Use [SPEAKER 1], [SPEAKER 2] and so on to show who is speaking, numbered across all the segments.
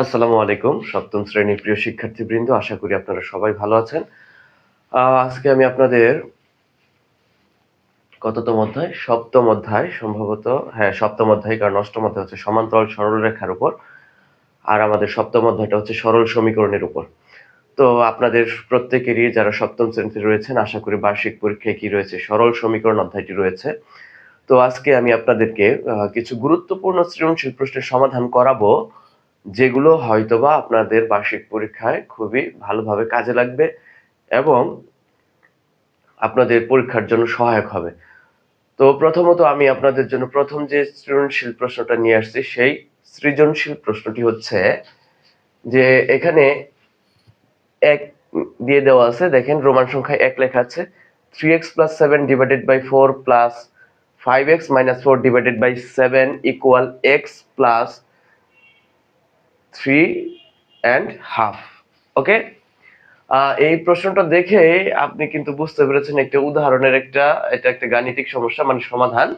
[SPEAKER 1] আসসালামু আলাইকুম সপ্তম শ্রেণীর প্রিয় শিক্ষার্থীবৃন্দ, আশা করি আপনারা সবাই ভালো আছেন। আজকে আমি আপনাদের কততম অধ্যায়, সপ্তম অধ্যায় সম্ভবত, হ্যাঁ সপ্তম অধ্যায়, কারণ অষ্টম অধ্যায় হচ্ছে সমান্তরাল সরলরেখার উপর, আর আমাদের সপ্তম অধ্যায়টা হচ্ছে সরল সমীকরণের উপর। তো আপনাদের প্রত্যেকেরই যারা সপ্তম শ্রেণীতে রয়েছেন, আশা করি বার্ষিক পরীক্ষায় কি রয়েছে, সরল সমীকরণ অধ্যায়টি রয়েছে। তো আজকে আমি আপনাদেরকে কিছু গুরুত্বপূর্ণ সৃজনশীল প্রশ্নের সমাধান করাবো, যেগুলো হয়তোবা আপনাদের বার্ষিক পরীক্ষায় খুবই ভালোভাবে কাজে লাগবে এবং আপনাদের পরীক্ষার জন্য সহায়ক হবে। তো প্রথমত আমি আপনাদের জন্য প্রথম যে সৃজনশীল প্রশ্নটা নিয়ে আসছি, সেই সৃজনশীল প্রশ্নটি হচ্ছে যে এখানে এক দিয়ে দেওয়া আছে, দেখেন রোমান সংখ্যায় এক লেখা আছে, 3x + 7 / 4 + 5x - 4 / 7 = x + 3.5। ওকে, এই প্রশ্নটা দেখে আপনি কিন্তু বুঝতে পেরেছেন একটা উদাহরণের এটা একটা গাণিতিক সমস্যা, মানে সমাধান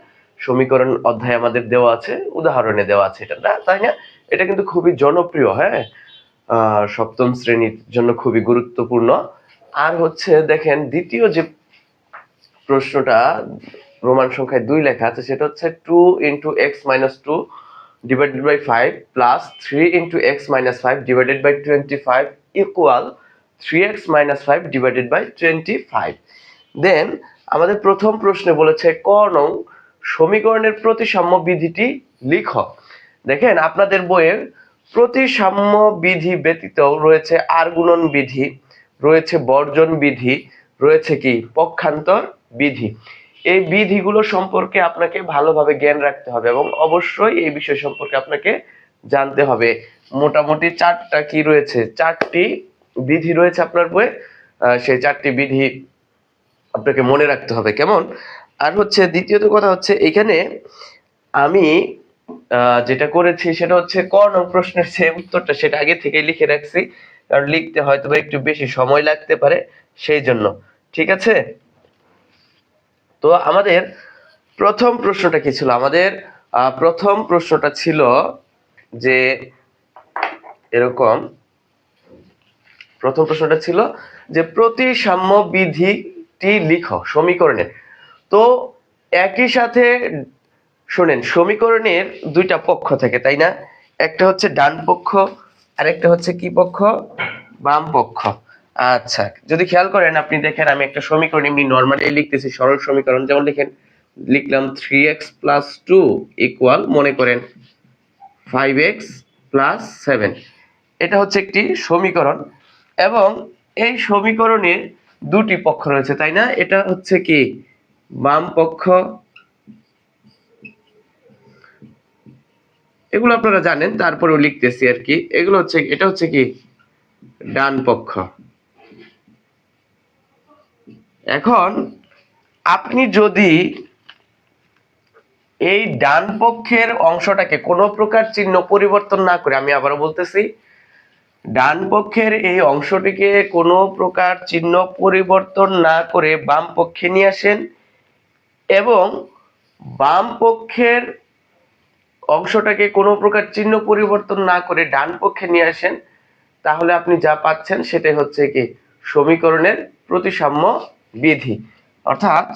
[SPEAKER 1] সমীকরণ অধ্যায় আমাদের দেওয়া আছে, উদাহরণে দেওয়া আছে এটা, তাই না? এটা কিন্তু খুবই জনপ্রিয়, হ্যাঁ, সপ্তম শ্রেণীর জন্য খুবই গুরুত্বপূর্ণ। আর হচ্ছে দেখেন দ্বিতীয় যে প্রশ্নটা রোমান সংখ্যায় 2 লেখা আছে, সেটা হচ্ছে 2 × x - 2 / 5 + 3 × x - 5 / 25 = 3x - 5 / 25। দেন আমাদের প্রথম প্রশ্নে বলেছে ক নং সমীকরণের প্রতিসাম্য বিধিটি লিখো। দেখেন আপনাদের বইয়ের প্রতিসাম্য বিধি ব্যতীত রয়েছে আর গুণন বিধি, রয়েছে বর্জন বিধি, রয়েছে কি পক্ষান্তর বিধি। এই বিধিগুলো সম্পর্কে আপনাকে ভালোভাবে জ্ঞান রাখতে হবে এবং অবশ্যই এই বিষয় সম্পর্কে আপনাকে জানতে হবে। মোটামুটি চারটি বিধি রয়েছে আপনার বইয়ে, সেই চারটি বিধি আপনাকে মনে রাখতে হবে, কেমন? আর হচ্ছে দ্বিতীয়ত কথা হচ্ছে, এখানে আমি যেটা করেছি সেটা হচ্ছে ক নং প্রশ্নের যে উত্তরটা সেটা আগে থেকে লিখে রাখছি, কারণ লিখতে হয়তো একটু বেশি সময় লাগতে পারে, সেই জন্য। ঠিক আছে, তো আমাদের প্রথম প্রশ্নটা কি ছিল? আমাদের প্রথম প্রশ্নটা ছিল যে এরকম, প্রথম প্রশ্নটা ছিল যে প্রতিসাম্য বিধিটি লিখো সমীকরণের। তো একই সাথে শুনেন, সমীকরণের দুইটা পক্ষ থাকে, তাই না? একটা হচ্ছে ডান পক্ষ আর একটা হচ্ছে কি পক্ষ? বাম পক্ষ। আচ্ছা, যদি খেয়াল করেন আপনি দেখেন, আমি একটা সমীকরণ এমনি নরমালি লিখতেছি, সরল সমীকরণ, যেমন লিখলাম 3x + 2 = মনে করেন 5x + 7। এটা হচ্ছে একটি সমীকরণ এবং এই সমীকরণে দুটি পক্ষ রয়েছে, তাই না? এটা হচ্ছে কি বাম পক্ষ, এগুলো আপনারা জানেন, তারপরেও লিখতেছি আর কি। এটা হচ্ছে কি ডান পক্ষ। এখন আপনি যদি এই ডান পক্ষের অংশটাকে কোনো প্রকার চিহ্ন পরিবর্তন না করে, আমি আবারও বলতেছি, ডান পক্ষের এই অংশটিকে কোনো প্রকার চিহ্ন পরিবর্তন না করে বাম পক্ষে নিয়ে আসেন এবং বাম পক্ষের অংশটাকে কোনো প্রকার চিহ্ন পরিবর্তন না করে ডান পক্ষে নিয়ে আসেন, তাহলে আপনি যা পাচ্ছেন সেটাই হচ্ছে কি সমীকরণের প্রতিসাম্য বিধি। অর্থাৎ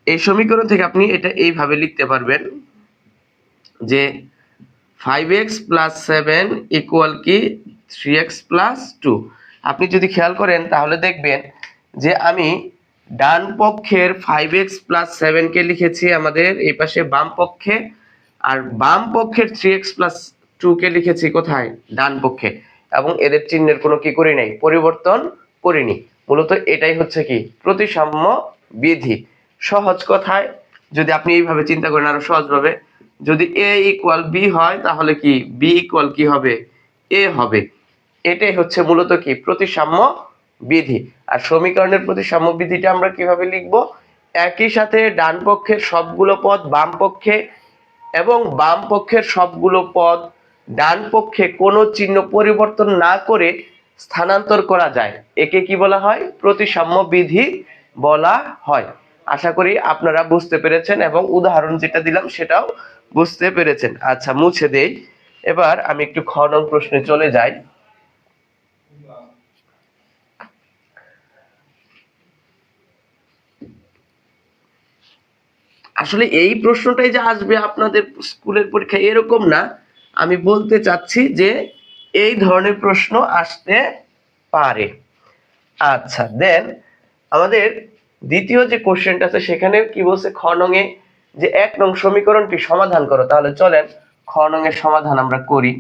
[SPEAKER 1] এই সমীকরণ থেকে আপনি এটা এইভাবে লিখতে পারবেন যে 5x + 7 = কি 3x + 2। আপনি যদি খেয়াল করেন তাহলে দেখবেন যে আমি ডান পক্ষের 5x + 7 কে লিখেছি আমাদের এই পাশে বাম পক্ষে, আর বাম পক্ষের 3x + 2 কে লিখেছি কোথায়? ডান পক্ষে, এবং এদের চিহ্নের কোনো কি করি নাই, পরিবর্তন করিনি। মূলত এটাই হচ্ছে কি প্রতিসাম্য বিধি। সহজ কথায় যদি আপনি এইভাবে চিন্তা করেন আরো সহজভাবে, যদি a = b হয় তাহলে কি b = কি হবে? a হবে। এটাই হচ্ছে মূলত কি প্রতিসাম্য বিধি। আর সমীকরণের প্রতিসাম্য বিধিটা আমরা কিভাবে লিখব? একই সাথে ডান পক্ষের সবগুলো পদ বাম পক্ষে এবং বাম পক্ষের সবগুলো পদ ডান পক্ষে কোনো চিহ্ন পরিবর্তন না করে স্থানান্তর করা যায়, একে কি বলা হয়? প্রতিসাম্য বিধি বলা হয়। আশা করি আপনারা বুঝতে পেরেছেন এবং উদাহরণ যেটা দিলাম সেটাও বুঝতে পেরেছেন। আচ্ছা, মুছে দেই। এবার আমি একটু খ নং প্রশ্নে চলে যাই। আসলে এই প্রশ্নটাই যে আসবে আপনাদের স্কুলের পরীক্ষায় এরকম না, আমি বলতে চাচ্ছি যে এই ধরনের প্রশ্ন আসতে পারে। আচ্ছা, দেন আমাদের দ্বিতীয় যে কোশ্চেনটা আছে সেখানে কি বলছে, খ নং এ যে 1 নং সমীকরণটি সমাধান করো। তাহলে চলেন খ নং এর সমাধান আমরা করি।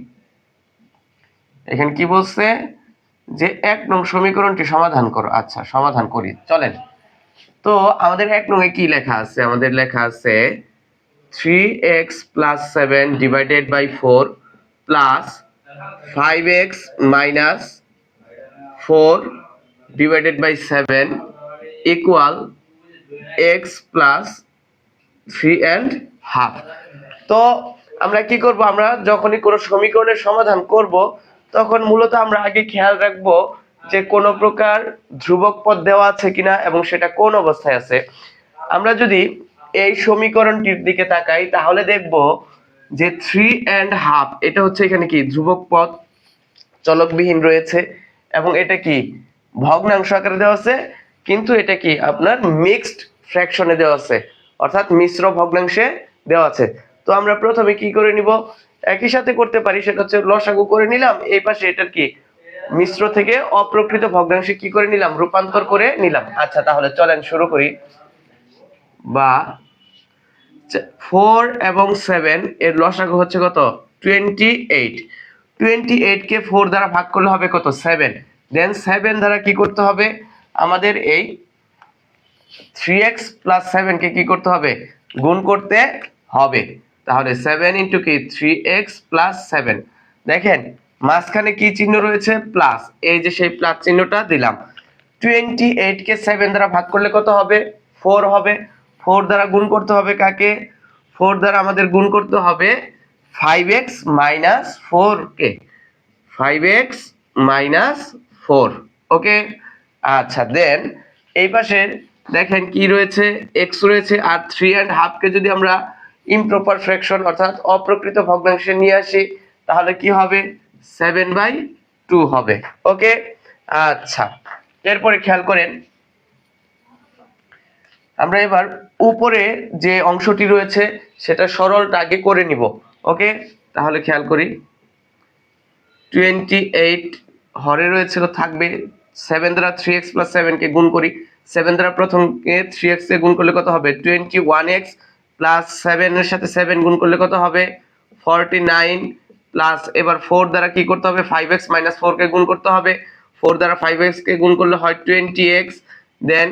[SPEAKER 1] এখানে কি বলছে যে 1 নং সমীকরণটি সমাধান করো। আচ্ছা, সমাধান করি, চলেন। তো আমাদের 1 নং এ কি লেখা আছে? আমাদের লেখা আছে 3x + 7 divided by 4 plus 5x minus 4 divided by 7 equal x plus 3.5। তো আমরা কি করব, আমরা যখনই কোনো সমীকরণের সমাধান করব তখন মূলত আমরা আগে খেয়াল রাখবো যে কোনো প্রকার ধ্রুবক পদ দেওয়া আছে কিনা এবং সেটা কোন অবস্থায় আছে। আমরা যদি এই সমীকরণটির দিকে তাকাই তাহলে দেখব যে 3.5 এটা হচ্ছে এখানে কি ধ্রুবক পদ, চলকবিহীন রয়েছে, এবং এটা কি ভগ্নাংশ আকারে দেওয়া আছে, কিন্তু এটা কি আপনার মিক্সড ফ্র্যাকশনে দেওয়া আছে, অর্থাৎ মিশ্র ভগ্নাংশে দেওয়া আছে। তো আমরা প্রথমে কি করে নিব, একই সাথে করতে পারি, সেটা হচ্ছে লসাগু করে নিলাম, এই পাশে এটার কি মিশ্র থেকে অপ্রকৃত ভগ্নাংশে কি করে নিলাম, রূপান্তর করে নিলাম। আচ্ছা, তাহলে চলেন শুরু করি। বা 4 এবং 7 এর লসাগু হচ্ছে কত, 28। 28 কে 4 দ্বারা ভাগ করলে হবে কত, 7। দেন 7 দ্বারা কি করতে হবে, আমাদের এই 3x + 7 কে কি করতে হবে, গুণ করতে হবে। তাহলে 7 ইনটু কি 3x + 7। দেখেন মাঝখানে কি চিহ্ন রয়েছে, প্লাস, এই যে সেই প্লাস চিহ্নটা দিলাম। 28 কে 7 দ্বারা ভাগ করলে কত হবে, 4 হবে। 4 দ্বারা গুণ করতে হবে কাকে, 4 দ্বারা আমাদের গুণ করতে হবে 5x - 4 কে, 5x - 4। ওকে, আচ্ছা, দেন এই পাশে দেখেন কি রয়েছে, x রয়েছে, আর 3.5 কে যদি আমরা ইমপ্রপার ফ্র্যাকশন অর্থাৎ অপ্রকৃত ভগ্নাংশে নিয়ে আসি তাহলে কি হবে, 7/2 হবে। ওকে, আচ্ছা, এরপরে খেয়াল করেন আমরা এবার উপরে যে অংশটি রয়েছে সেটা সরলটা আগে করে নিব। ওকে, তাহলে খেয়াল করি 28 হরে রয়েছে থাকবে 7 দ্বারা 3x + 7 কে গুণ করি। 7 দ্বারা প্রথমকে 3x কে গুণ করলে কত হবে, 21x প্লাস 7 এর সাথে 7 গুণ করলে কত হবে, 49 প্লাস এবার 4 দ্বারা কি করতে হবে, 5x - 4 কে গুণ করতে হবে। 4 দ্বারা 5x কে গুণ করলে হয় 20x। দেন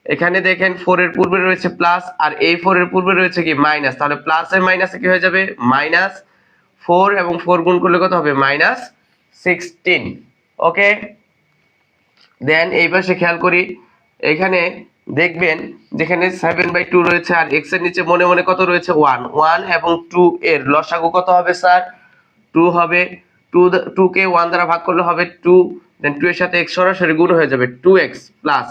[SPEAKER 1] এখানে দেখেন 4 এর পূর্বে রয়েছে প্লাস, আর এই 4 এর পূর্বে রয়েছে কি মাইনাস, তাহলে প্লাস এর মাইনাসে কি হয়ে যাবে, -4 এবং 4 গুণ করলে কত হবে, -16। ওকে, দেন এই পাশে খেয়াল করি, এখানে দেখবেন যেখানে 7/2 রয়েছে আর x এর নিচে মনে মনে কত রয়েছে, 1। 1 এবং 2 এর লসাগু কত হবে স্যার, 2 হবে। 2 কে 1 দ্বারা ভাগ করলে হবে 2। দেন 2 এর সাথে x সরাসরি গুণ হয়ে যাবে, 2x প্লাস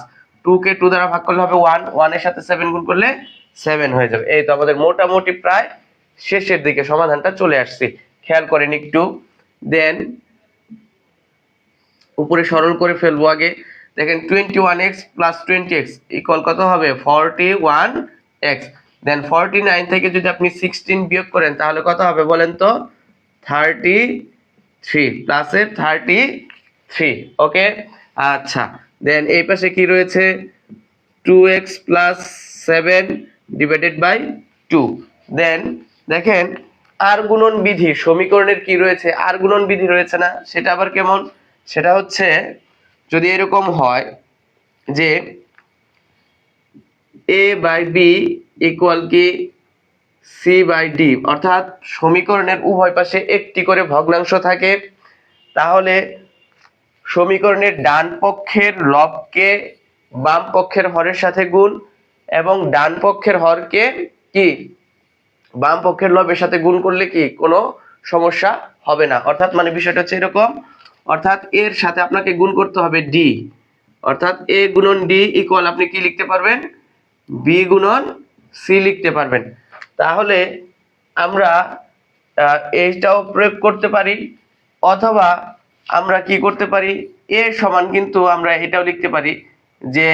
[SPEAKER 1] 2 কে 2 দ্বারা ভাগ করলে হবে 1। 1 এর সাথে 7 গুণ করলে 7 হয়ে যাবে। এই তো আমাদের মোটামুটি প্রায় শেষের দিকে সমাধানটা চলে আসছে, খেয়াল করেন একটু। দেন উপরে সরল করে ফেলবো আগে। দেখেন 21x + 20x ইকুয়াল কত হবে, 41x। দেন 49 থেকে যদি আপনি 16 বিয়োগ করেন তাহলে কত হবে বলেন তো, 33 প্লাসের 33। ওকে, আচ্ছা, দেন এই পাশে কি রয়েছে, 2x + 7 ডিভাইডেড বাই 2। দেন দেখেন আর গুণন বিধি, সমীকরণের কি রয়েছে, আর গুণন বিধি রয়েছে না, সেটা আবার কেমন, সেটা হচ্ছে যদি এরকম হয় যে a/b ইকুয়াল কি c/d, অর্থাৎ সমীকরণের উভয় পাশে একটি করে ভগ্নাংশ থাকে, তাহলে সমীকরণের ডান পক্ষের লবকে বাম পক্ষের হরের সাথে গুণ এবং ডান পক্ষের হরকে কি বাম পক্ষের লবের সাথে গুণ করলে কি কোনো সমস্যা হবে না। অর্থাৎ মানে বিষয়টা হচ্ছে এরকম, অর্থাৎ এর সাথে আপনাকে গুণ করতে হবে d, অর্থাৎ a গুণন d ইকুয়াল আপনি কি লিখতে পারবেন, b গুণন c লিখতে পারবেন। তাহলে আমরা এইটাও প্রয়োগ করতে পারি, অথবা আমরা কি করতে পারি, এ সমান কিন্তু আমরা এটাও লিখতে পারি যে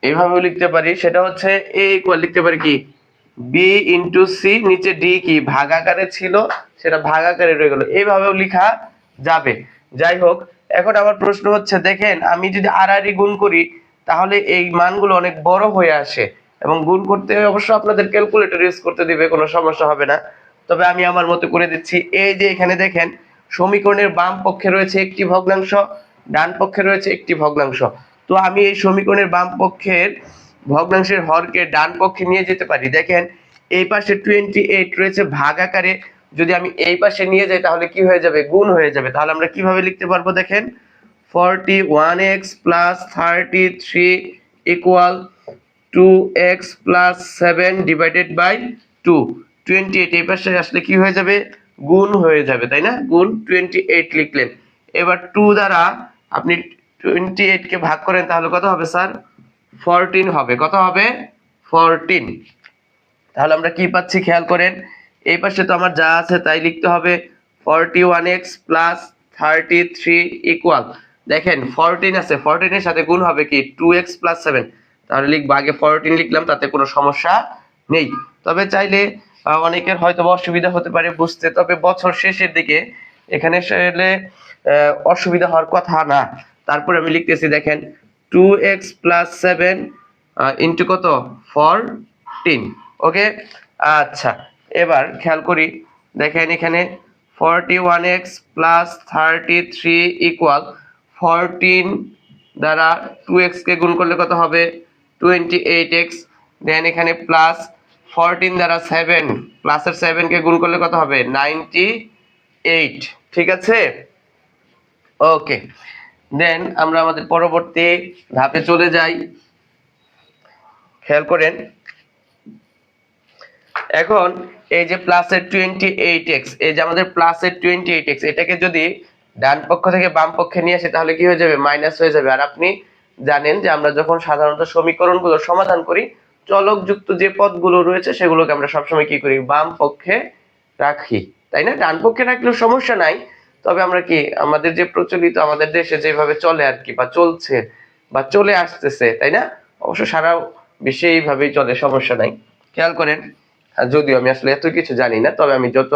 [SPEAKER 1] এইভাবেও লিখতে পারি, সেটা হচ্ছে এ ইকুয়াল লিখতে পারি কি বি ইন্টু সি, নিচে ডি কি ভাগাকারে ছিল সেটা ভাগাকারে রয়ে গেল, এইভাবেও লেখা যাবে। যাই হোক, এখন আমার প্রশ্ন হচ্ছে, দেখেন আমি যদি আড়াআড়ি গুণ করি তাহলে এই মানগুলো অনেক বড় হয়ে আসে, এবং গুণ করতে অবশ্য আপনাদের ক্যালকুলেটর ইউজ করতে দিবে, কোনো সমস্যা হবে না। তবে আমি আমার মতো করে দিচ্ছি। এই যে এখানে দেখেন সমীকরণের বাম পক্ষে রয়েছে একটি ভগ্নাংশ, ডান পক্ষে রয়েছে একটি ভগ্নাংশ। তো আমি এই সমীকরণের বাম পক্ষের ভগ্নাংশের হরকে ডান পক্ষে নিয়ে যেতে পারি। দেখেন এই পাশে 28 রয়েছে ভাগ আকারে, যদি আমি এই পাশে নিয়ে যাই তাহলে কি হয়ে যাবে, গুণ হয়ে যাবে। তাহলে আমরা কিভাবে লিখতে পারবো, দেখেন 41x plus 33 equal 2x plus 7 divided by 2। 28 এই পাশে আসলে কি হয়ে যাবে, গুণ হয়ে যাবে, তাই না? গুণ 28 লিখলেন। এবার 2 দ্বারা আপনি 28 কে ভাগ করেন তাহলে কত হবে স্যার, 14 হবে। কত হবে, 14। তাহলে আমরা কি পাচ্ছি খেয়াল করেন, এই পাশে তো আমার যা আছে তাই লিখতে হবে, 41x plus 33 ইকুয়াল, দেখেন 14 আছে, 14 এর সাথে গুণ হবে কি 2x plus 7, তাহলে লিখব আগে 14 লিখলাম, তাতে কোনো সমস্যা নেই। তবে চাইলে অনেকের হয়তো অসুবিধা হতে পারে বুঝতে, তবে বছর শেষের দিকে এখানে আসলে অসুবিধা হওয়ার কথা না। তারপরে আমি লিখতেছি, দেখেন 2x plus 7 ইন্টু কত, 14। ওকে, আচ্ছা এবার খেয়াল করি, দেখেন এখানে 41x plus 33 ইকুয়াল 14 দ্বারা 2x কে গুণ করলে কত হবে, 28x। দেন এখানে প্লাস 14 দ্বারা 7 প্লাসের 7 কে গুণ করলে কত হবে, 98। ঠিক আছে, ওকে। দেন আমরা আমাদের পরবর্তী ধাপে চলে যাই। খেয়াল করেন, এখন এই যে প্লাসের 28x, এই যে আমাদের প্লাসের 28x, এটাকে যদি ডান পক্ষ থেকে বাম পক্ষে নিয়ে আসে তাহলে কি হয়ে যাবে, মাইনাস হয়ে যাবে। আর আপনি জানেন যে আমরা যখন সাধারণত সমীকরণগুলো সমাধান করি, চলকযুক্ত যে পদগুলো রয়েছে সেগুলোকে আমরা সবসময় কি করি, বাম পক্ষে রাখি, তাই না? ডান পক্ষে রাখলেও সমস্যা নাই, তবে আমরা কি আমাদের যে প্রচলিত আমাদের দেশে যেভাবে চলে আর কি, বা চলছে বা চলে আসতেছে, তাই না? অবশ্য সারা বিশ্বে এইভাবেই চলে, সমস্যা নাই। খেয়াল করেন, যদিও আমি আসলে এত কিছু জানি না, তবে আমি যত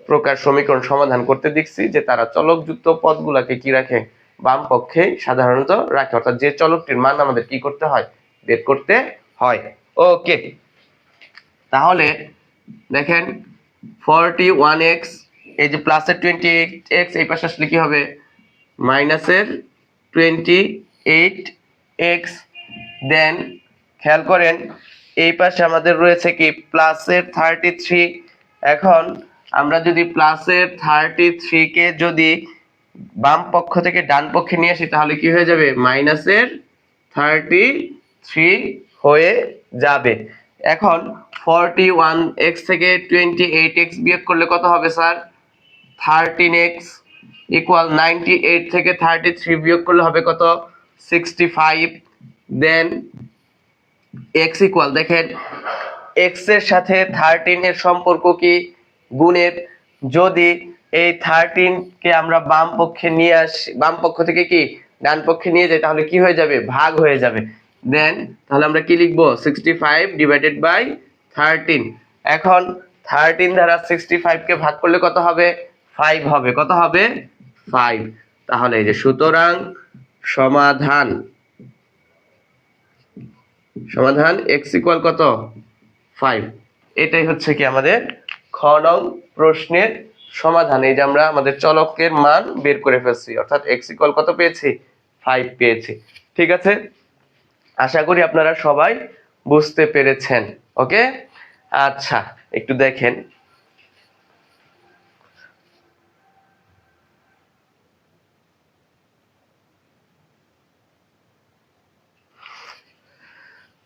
[SPEAKER 1] প্রকার সমীকরণ সমাধান করতে দেখছি যে তারা চলকযুক্ত পদগুলোকে কি রাখে, বাম পক্ষে সাধারণত রাখে, অর্থাৎ যে চলকটির মান আমাদের কি করতে হয়, বের করতে হয়। ওকে, তাহলে দেখেন 41x, এই যে প্লাসের 28x, এই পাশে আসলে কি হবে, মাইনাসের 28x। দেন খেয়াল করেন এই পাশে আমাদের রয়েছে কি প্লাসের 33। এখন আমরা যদি প্লাসের 33 কে যদি বাম পক্ষ থেকে ডান পক্ষে নিয়ে আসি তাহলে কি হয়ে যাবে, মাইনাসের 33 হয়ে যাবে। এখন 41x থেকে 28x বিয়োগ করলে কত হবে স্যার, 13x ইকুয়াল 98 থেকে 33 বিয়োগ করলে হবে কত, 65। দেন x ইকুয়াল, দেখেন x এর সাথে 13 এর সম্পর্ক কি, গুণের। যদি এই 13 কে আমরা বাম পক্ষে নিয়ে আসি, বাম পক্ষ থেকে কি ডান পক্ষে নিয়ে যাই তাহলে কি হয়ে যাবে, ভাগ হয়ে যাবে। দেন তাহলে আমরা কি লিখবো, 65 ডিভাইডেড বাই 13। এখন 13 দ্বারা 65 কে ভাগ করলে কত হবে, 5 হবে। কত হবে, 5। তাহলে এই যে সুতরাং সমাধান x ইকুয়াল কত, 5। এটাই হচ্ছে কি আমাদের খ নং প্রশ্নের সমাধান। এই যে আমরা আমাদের চলকের মান বের করে ফেলছি, অর্থাৎ x ইকুয়াল কত পেয়েছি, 5 পেয়েছি। ঠিক আছে, আশা করি আপনারা সবাই বুঝতে পেরেছেন। ওকে, আচ্ছা একটু দেখেন,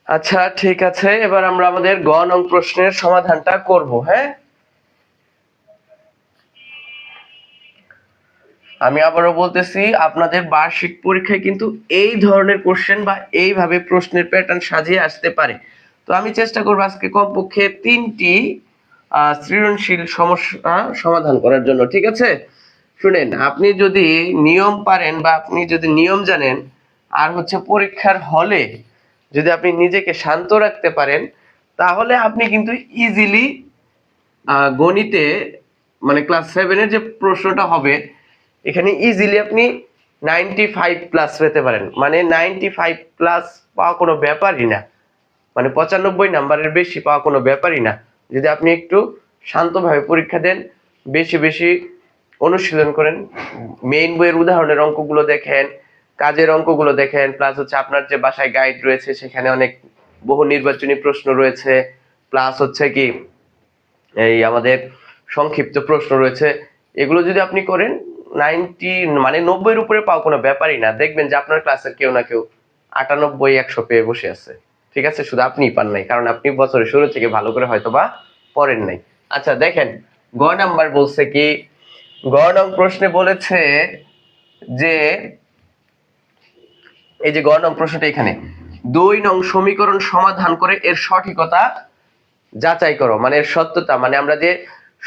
[SPEAKER 1] আচ্ছা ঠিক আছে, এবার আমরা আমাদের গ নং প্রশ্নের সমাধানটা করব। হ্যাঁ, আমি আবারও বলতেছি, আপনাদের বার্ষিক পরীক্ষায় কিন্তু এই ধরনের কোশ্চেন বা এইভাবে প্রশ্নের প্যাটার্ন সাজিয়ে আসতে পারে। তো আমি চেষ্টা করবো আজকে কমপক্ষে 3টি সৃজনশীল সমস্যা সমাধান করার জন্য, ঠিক আছে? শুনেন, আপনি যদি নিয়ম পারেন বা আপনি যদি নিয়ম জানেন আর হচ্ছে পরীক্ষার হলে যদি আপনি নিজেকে শান্ত রাখতে পারেন, তাহলে আপনি কিন্তু ইজিলি গণিতে মানে ক্লাস 7-এর যে প্রশ্নটা হবে এখানে ইজিলি আপনি 95+ পেতে পারেন। মানে 95+ পাওয়া কোনো ব্যাপারই না, মানে 95 নাম্বারের বেশি পাওয়া কোনো ব্যাপারই না, যদি আপনি একটু শান্তভাবে পরীক্ষা দেন, বেশি বেশি অনুশীলন করেন, মেইন বইয়ের উদাহরণের অঙ্কগুলো দেখেন, কাজের অঙ্কগুলো দেখেন, প্লাস হচ্ছে আপনার যে বাসায় গাইড রয়েছে সেখানে অনেক বহু নির্বাচনী প্রশ্ন রয়েছে, প্লাস হচ্ছে কি এই আমাদের সংক্ষিপ্ত প্রশ্ন রয়েছে, এগুলো যদি আপনি করেন 90 উপরে পাওয়া কোনো ব্যাপারই না। দেখবেন যে আপনার ক্লাসের কেউ না কেউ 98-100 পেয়ে বসে আছে, ঠিক আছে? শুধু আপনিই পান নাই, কারণ আপনি বছরের শুরু থেকে ভালো করে হয়তোবা পড়েন নাই। আচ্ছা দেখেন, গ নাম্বার বলছে কি, গ নং প্রশ্নে বলেছে যে এই যে গ নং প্রশ্নটা এখানে 2 নং সমীকরণ সমাধান করে এর সঠিকতা যাচাই করো, মানে এর সত্যতা, মানে আমরা যে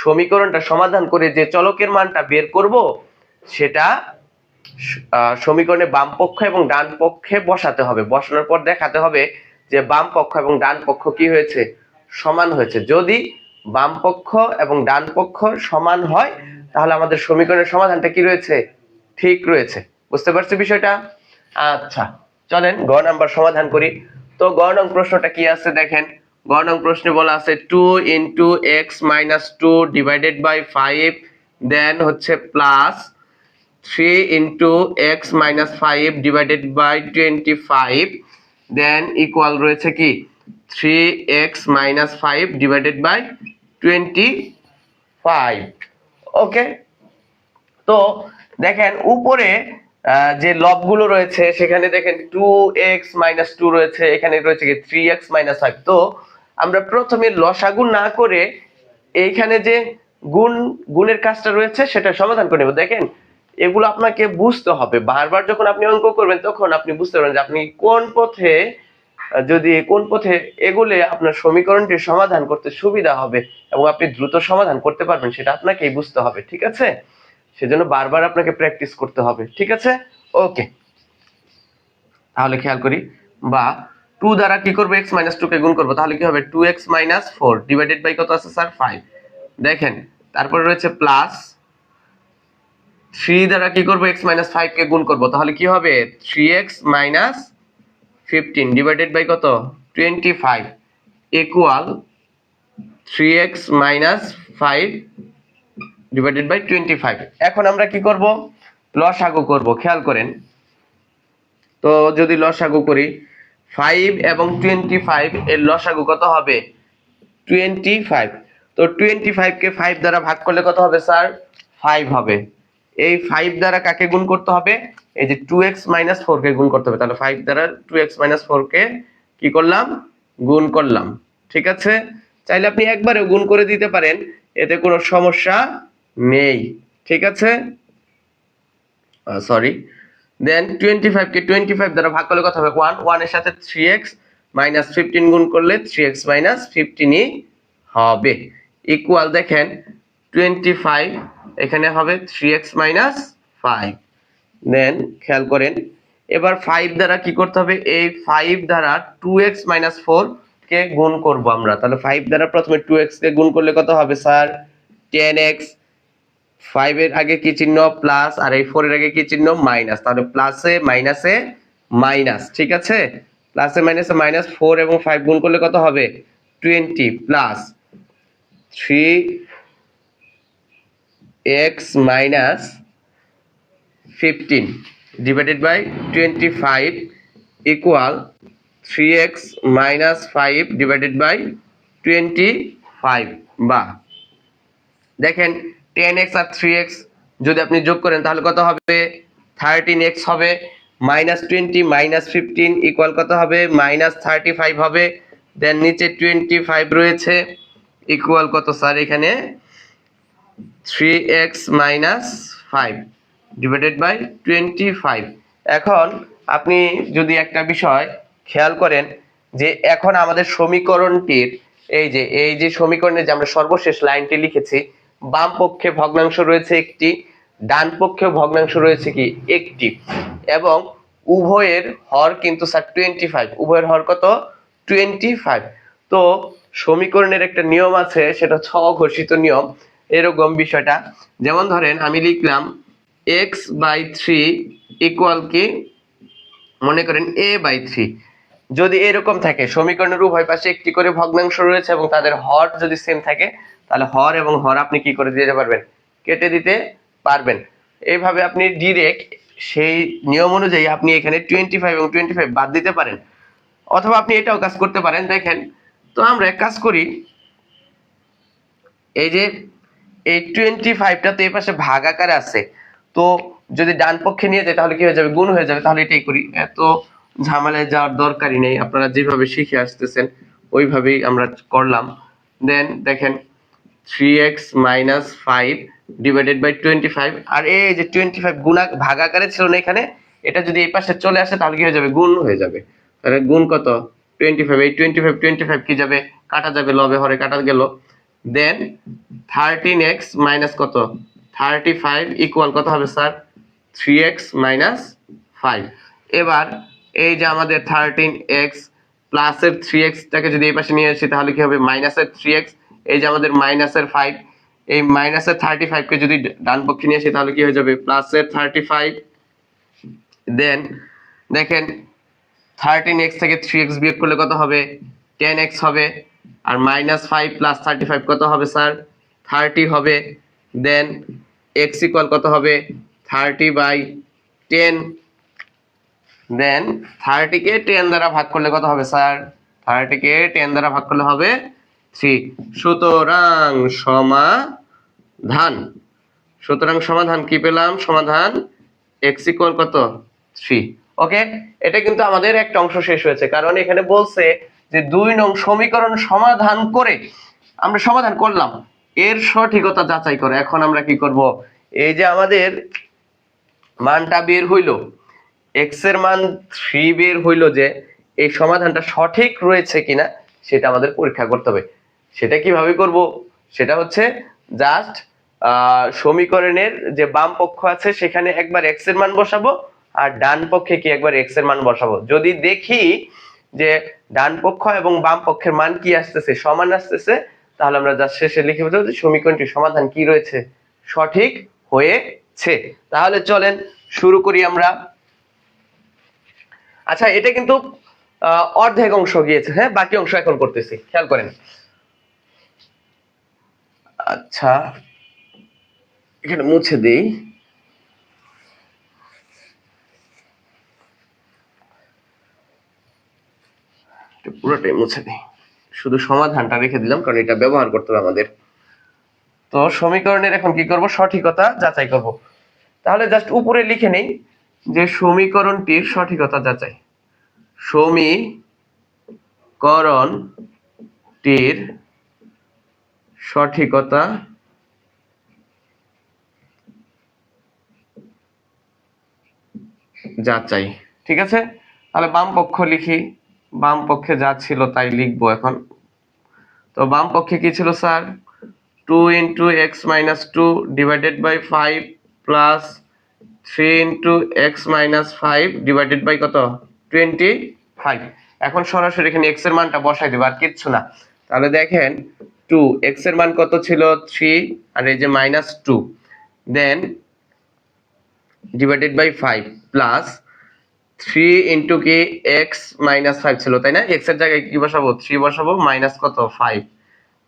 [SPEAKER 1] সমীকরণটা সমাধান করে যে চলকের মানটা বের করব সেটা সমীকরণে বাম পক্ষ এবং ডান পক্ষে বসাতে হবে, বসানোর পর দেখাতে হবে যে বাম পক্ষ এবং ডান পক্ষ কি হয়েছে, সমান হয়েছে। যদি বাম পক্ষ এবং ডান পক্ষ সমান হয় তাহলে আমাদের সমীকরণের সমাধানটা কি রয়েছে, ঠিক রয়েছে। বুঝতে পারছি বিষয়টা? আচ্ছা চলেন গ নাম্বার সমাধান করি। তো গ নং প্রশ্নটা কি আছে দেখেন, গ নং প্রশ্নে বলা আছে 2 × x - 2 ডিভাইডেড বাই 5 দেন হচ্ছে plus 3 × x - 5 divided by 25 then equal রয়েছে কি 3x - 5 ডিভাইডেড বাই 25। ওকে, তো দেখেন উপরে যে লবগুলো রয়েছে সেখানে দেখেন 2x - 2 রয়েছে, এখানে রয়েছে কি 3x - 5। তো আমরা প্রথমে লসাগু না করে এইখানে যে গুণের কাজটা রয়েছে সেটা সমাধান করে নেব। দেখেন এগুলো আপনাকে বুঝতে হবে, বারবার যখন আপনি অঙ্ক করবেন তখন আপনি বুঝতে পারবেন যে আপনি কোন পথে যদি কোন পথে এগোলে আপনার সমীকরণটি সমাধান করতে সুবিধা হবে এবং আপনি দ্রুত সমাধান করতে পারবেন, সেটা আপনাকেই বুঝতে হবে, ঠিক আছে? সেজন্য বারবার আপনাকে প্র্যাকটিস করতে হবে, ঠিক আছে? ওকে, তাহলে খেয়াল করি, বা 2 দ্বারা কি করব, x - 2 কে গুণ করব, তাহলে কি হবে 2x - 4 ডিভাইডেড বাই কত আছে স্যার 5। দেখেন তারপরে রয়েছে প্লাস 3 দ্বারা কি করব, x - 5 কে গুণ করব, তাহলে কি হবে 3x - 15 ডিভাইডেড বাই কত 25 ইকুয়াল 3x - 5 ডিভাইডেড বাই 25। এখন আমরা কি করব, লসাগু করব। খেয়াল করেন, তো যদি লসাগু করি 5 এবং 25 এর লসাগু কত হবে 25। তো 25 কে 5 দ্বারা ভাগ করলে কত হবে স্যার 5 হবে। এই 5 দ্বারা কাকে গুণ করতে হবে, এই যে 2x - 4 কে গুণ করতে হবে। তাহলে 5 দ্বারা 2x - 4 কে কি করলাম, গুণ করলাম, ঠিক আছে? চাইলে আপনি একবারে গুণ করে দিতে পারেন, এতে কোনো সমস্যা নেই, ঠিক আছে? সরি, দেন 25 কে 25 দ্বারা ভাগ করলে কত হবে 1, 1 এর সাথে 3x - 15 গুণ করলে 3x - 15 ই হবে ইকুয়াল, দেখেন 25 এখানে হবে 3x - 5। দেন খেয়াল করেন এবার 5 দ্বারা কি করতে হবে, এই 5 দ্বারা 2x - 4 কে গুণ করব আমরা। তাহলে 5 দ্বারা প্রথমে 2x কে গুণ করলে কত হবে স্যার 10x। 5 এর আগে কি চিহ্ন প্লাস, আর এই 4 এর আগে কি চিহ্ন মাইনাস, তাহলে প্লাসে মাইনাসে মাইনাস, ঠিক আছে? প্লাসে মাইনাসে মাইনাস, 4 এবং 5 গুণ করলে কত হবে 20 plus 3x - 15 divided by 25 equal 3x - 5 divided by 25। বা দেখেন 10x আর 3x যদি আপনি যোগ করেন তাহলে কত হবে 13x হবে, -20 - 15 ইকুয়াল কত হবে -35 হবে। দেন নিচে 25 রয়েছে ইকুয়াল কত স্যার এখানে 3x - 5 ডিভাইডেড বাই 25। এখন আপনি যদি একটা বিষয় খেয়াল করেন, যে এখন আমাদের সমীকরণটির এই যে সমীকরণে যে আমরা সর্বশেষ লাইনটি লিখেছি, বাম পক্ষে ভগ্নাংশ রয়েছে একটি, ডান পক্ষে ভগ্নাংশ রয়েছে কি একটি, এবং উভয়ের হর কিন্তু স্যার 25। উভয়ের হর কত? 25। তো সমীকরণের একটা নিয়ম আছে, সেটা হচ্ছে অঘোষিত নিয়ম। এরকম বিষয়টা, যেমন ধরেন আমি লিখলাম x/3 ইকুয়াল কি, মনে করেন a/3। যদি এরকম থাকে সমীকরণের উভয় পাশে একটি করে ভগ্নাংশ রয়েছে এবং তাদের হর যদি সেম থাকে, তাহলে হর এবং হর আপনি কি করে দিতে পারবেন? কেটে দিতে পারবেন। এইভাবে আপনি ডিরেক্ট সেই নিয়ম অনুযায়ী আপনি এখানে 25 এবং 25 বাদ দিতে পারেন, অথবা আপনি এটাও কাজ করতে পারেন। দেখেন, তো আমরা এক কাজ করি, এই যে এই 25টা তো এই পাশে ভাগ আকারে আছে, তো যদি ডান পক্ষে নিয়ে যায় তাহলে কি হয়ে যাবে? গুণ হয়ে যাবে। তাহলে এটাই করি, এত ঝামেলায় যাওয়ার দরকারই নেই, আপনারা যেভাবে শিখে আসতেছেন ওইভাবেই আমরা করলাম। দেন দেখেন 3x - 5 ডিভাইডেড বাই 25, আর এই যে 25 গুণা ভাগ আকারে ছিল না এখানে, এটা যদি এই পাশে চলে আসে তাহলে কি হয়ে যাবে? গুণ হয়ে যাবে। তাহলে গুণ কত? 25। এই 25 কি যাবে? কাটা যাবে, লবে হরে কাটা গেল। দেন 13x মাইনাস কত? 35 ইকুয়াল কত হবে স্যার? 3x - 5। এবার এই যে আমাদের 13x প্লাসের 3x টাকে যদি এই পাশে নিয়ে আসি তাহলে কি হবে? মাইনাসের 3x। এই যে আমাদের মাইনাসের 5, এই মাইনাসের 35 কে যদি ডান পক্ষে নিয়ে আসি তাহলে কি হয়ে যাবে? প্লাসের 35। দেন দেখেন 13x থেকে 3x বিয়োগ করলে কত হবে? 10x হবে। আর -5 + 35 কত হবে স্যার? 30 হবে। দেন x ইকুয়াল কত হবে? 30/10। দেন 30 কে 10 দ্বারা ভাগ করলে কত হবে স্যার? 30 কে 10 দ্বারা ভাগ করলে হবে 3। সুতরাং সমাধান কি পেলাম? সমাধান x ইকুয়াল কত? 3। ওকে, এটা কিন্তু আমাদের একটা অংশ শেষ হয়েছে, কারণ এখানে বলছে যে 2 নং সমীকরণ সমাধান করে আমরা সমাধান করলাম, এর সঠিকতা যাচাই করে। এখন আমরা কি করব? এই যে আমাদের মানটা বের হইলো, x এর মান 3 বের হইলো, যে এই সমাধানটা সঠিক রয়েছে কিনা সেটা আমাদের পরীক্ষা করতে হবে। সেটা কিভাবে করব? সেটা হচ্ছে জাস্ট সমীকরণের যে বাম পক্ষ আছে সেখানে একবার x এর মান বসাবো, আর ডান পক্ষে কি একবার x এর মান বসাবো। যদি দেখি যে ডান পক্ষ এবং বাম পক্ষের মান কি আসতেছে, সমান আসতেছে, তাহলে আমরা জাস্ট শেষে লিখে দেব যে সমীকরণটির সমাধান কি রয়েছে? সঠিক হয়েছে। তাহলে চলেন শুরু করি আমরা। আচ্ছা, এটা কিন্তু অর্ধেক অংশ গিয়েছে, হ্যাঁ, বাকি অংশ এখন করতেছি, খেয়াল করেন। আচ্ছা, এখানে মুছে দেই। পুরোটাই মুছে দিই, শুধু সমাধানটা রেখে দিলাম কারণ এটা ব্যবহার করতে হবে আমাদের। তো সমীকরণের এখন কি করব? সঠিকতা যাচাই করব। তাহলে জাস্ট উপরে লিখে নেই যে সমীকরণটির সঠিকতা যাচাই। সমীকরণটির সঠিকতা যাচাই। ঠিক আছে, তাহলে বাম পক্ষ লিখি। বাম পক্ষে যা ছিল তাই লিখবো এখন। তো বাম পক্ষে কি ছিল sir? 2 × x - 2 divided by 5 plus 3 × x - 5 divided by কত? 25। এখন সরাসরি এখানে x এর মানটা বসাই দেব, আর কিচ্ছু না। তাহলে দেখেন 2, x এর মান কত ছিল? 3, আর এই যে -2, দেন ডিভাইডেড বাই 5 প্লাস 3 × কি x - 5 ছিল, তাই না? x এর জায়গায় কি বসাবো? 3 বসাবো, মাইনাস কত? 5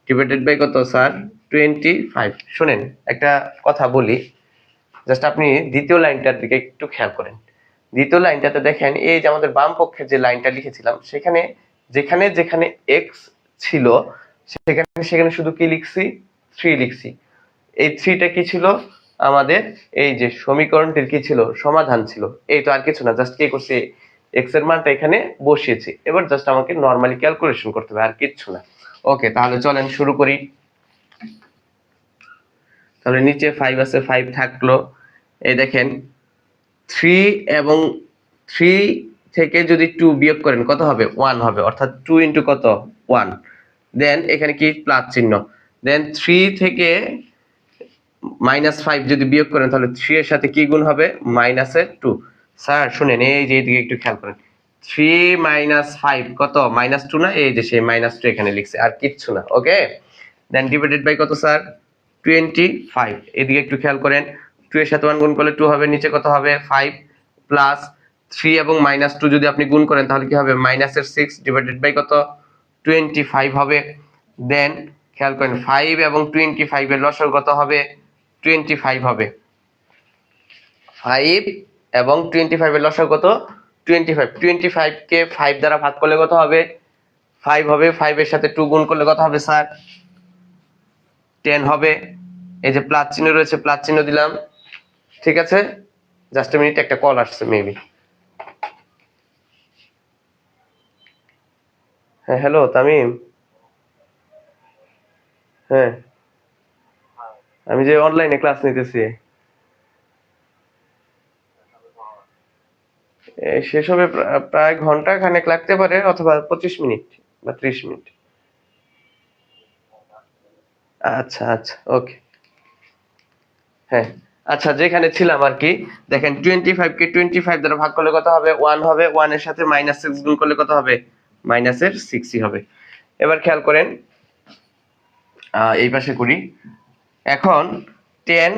[SPEAKER 1] ডিভাইডেড বাই কত স্যার? 25। শুনেন, একটা কথা বলি, জাস্ট আপনি দ্বিতীয় লাইনটার দিকে একটু খেয়াল করেন। দ্বিতীয় লাইনটাতে দেখেন এই যে আমাদের বাম পক্ষে যে লাইনটা লিখেছিলাম সেখানে যেখানে যেখানে x ছিল সেখানে শুধু কি লিখছি? 3 লিখছি। এই 3টা কি ছিল? আমাদের এই যে সমীকরণটির কি ছিল? সমাধান ছিল। এই তো, আর কিছু না, জাস্ট কি করছি? x এর মানটা এখানে বসিয়েছি। এবার জাস্ট আমাকে নরমালি ক্যালকুলেশন করতে হবে, আর কিচ্ছু না। ওকে, তাহলে চলেন শুরু করি। তাহলে নিচে 5 আছে, 5 থাকলো। এই দেখেন 3 এবং 3 থেকে যদি 2 বিয়োগ করেন কত হবে 1 হবে, অর্থাৎ 2 ইনটু কত 1। দেন এখানে কি প্লাস চিহ্ন, দেন 3 থেকে -5 যদি বিয়োগ করেন তাহলে 3 এর সাথে কি গুণ হবে মাইনাসের 2। স্যার শুনেন, এই যে এইদিকে একটু খেয়াল করেন, 3 - 5 কত -2 না, এই যে সেই -2 এখানে লিখছে, আর কিচ্ছু না। ওকে, দেন ডিভাইডেড বাই কত স্যার 25। এদিকে একটু খেয়াল করেন, 2 এর সাথে 1 গুণ করলে 2 হবে, নিচে কত হবে 5 প্লাস 3 এবং -2 যদি আপনি গুণ করেন তাহলে কি হবে মাইনাসের 6 ডিভাইডেড বাই কত 25 হবে। দেন খেয়াল করেন 5 এবং 25 এর লসাগু কত হবে 25 হবে। 5 এবং 25 এর লসাগু কত 25। 25 কে 5 দ্বারা ভাগ করলে কত হবে 5 হবে। 5 এর সাথে 2 গুণ করলে কত হবে স্যার 10 হবে। এই যে প্লাস চিহ্ন রয়েছে, প্লাস চিহ্ন দিলাম। ঠিক আছে, জাস্ট মিনিট, একটা কল আসছে মেবি। হ্যাঁ হ্যালো তামিম। হ্যাঁ, আমি যে অনলাইনে ক্লাস নিতেছি, শেষ হবে প্রায় ঘন্টা খানেক লাগতে পারে, অথবা 25 মিনিট বা 30 মিনিট। আচ্ছা আচ্ছা, ওকে। হ্যাঁ, আচ্ছা যেখানে ছিলাম আর কি, দেখেন 25 কে 25 দ্বারা ভাগ করলে কত হবে 1 হবে। 1 এর সাথে -6 গুণ করলে কত হবে মাইনাসের 6ই হবে। এবার খেয়াল করেন, এই পাশে করি। এখন 10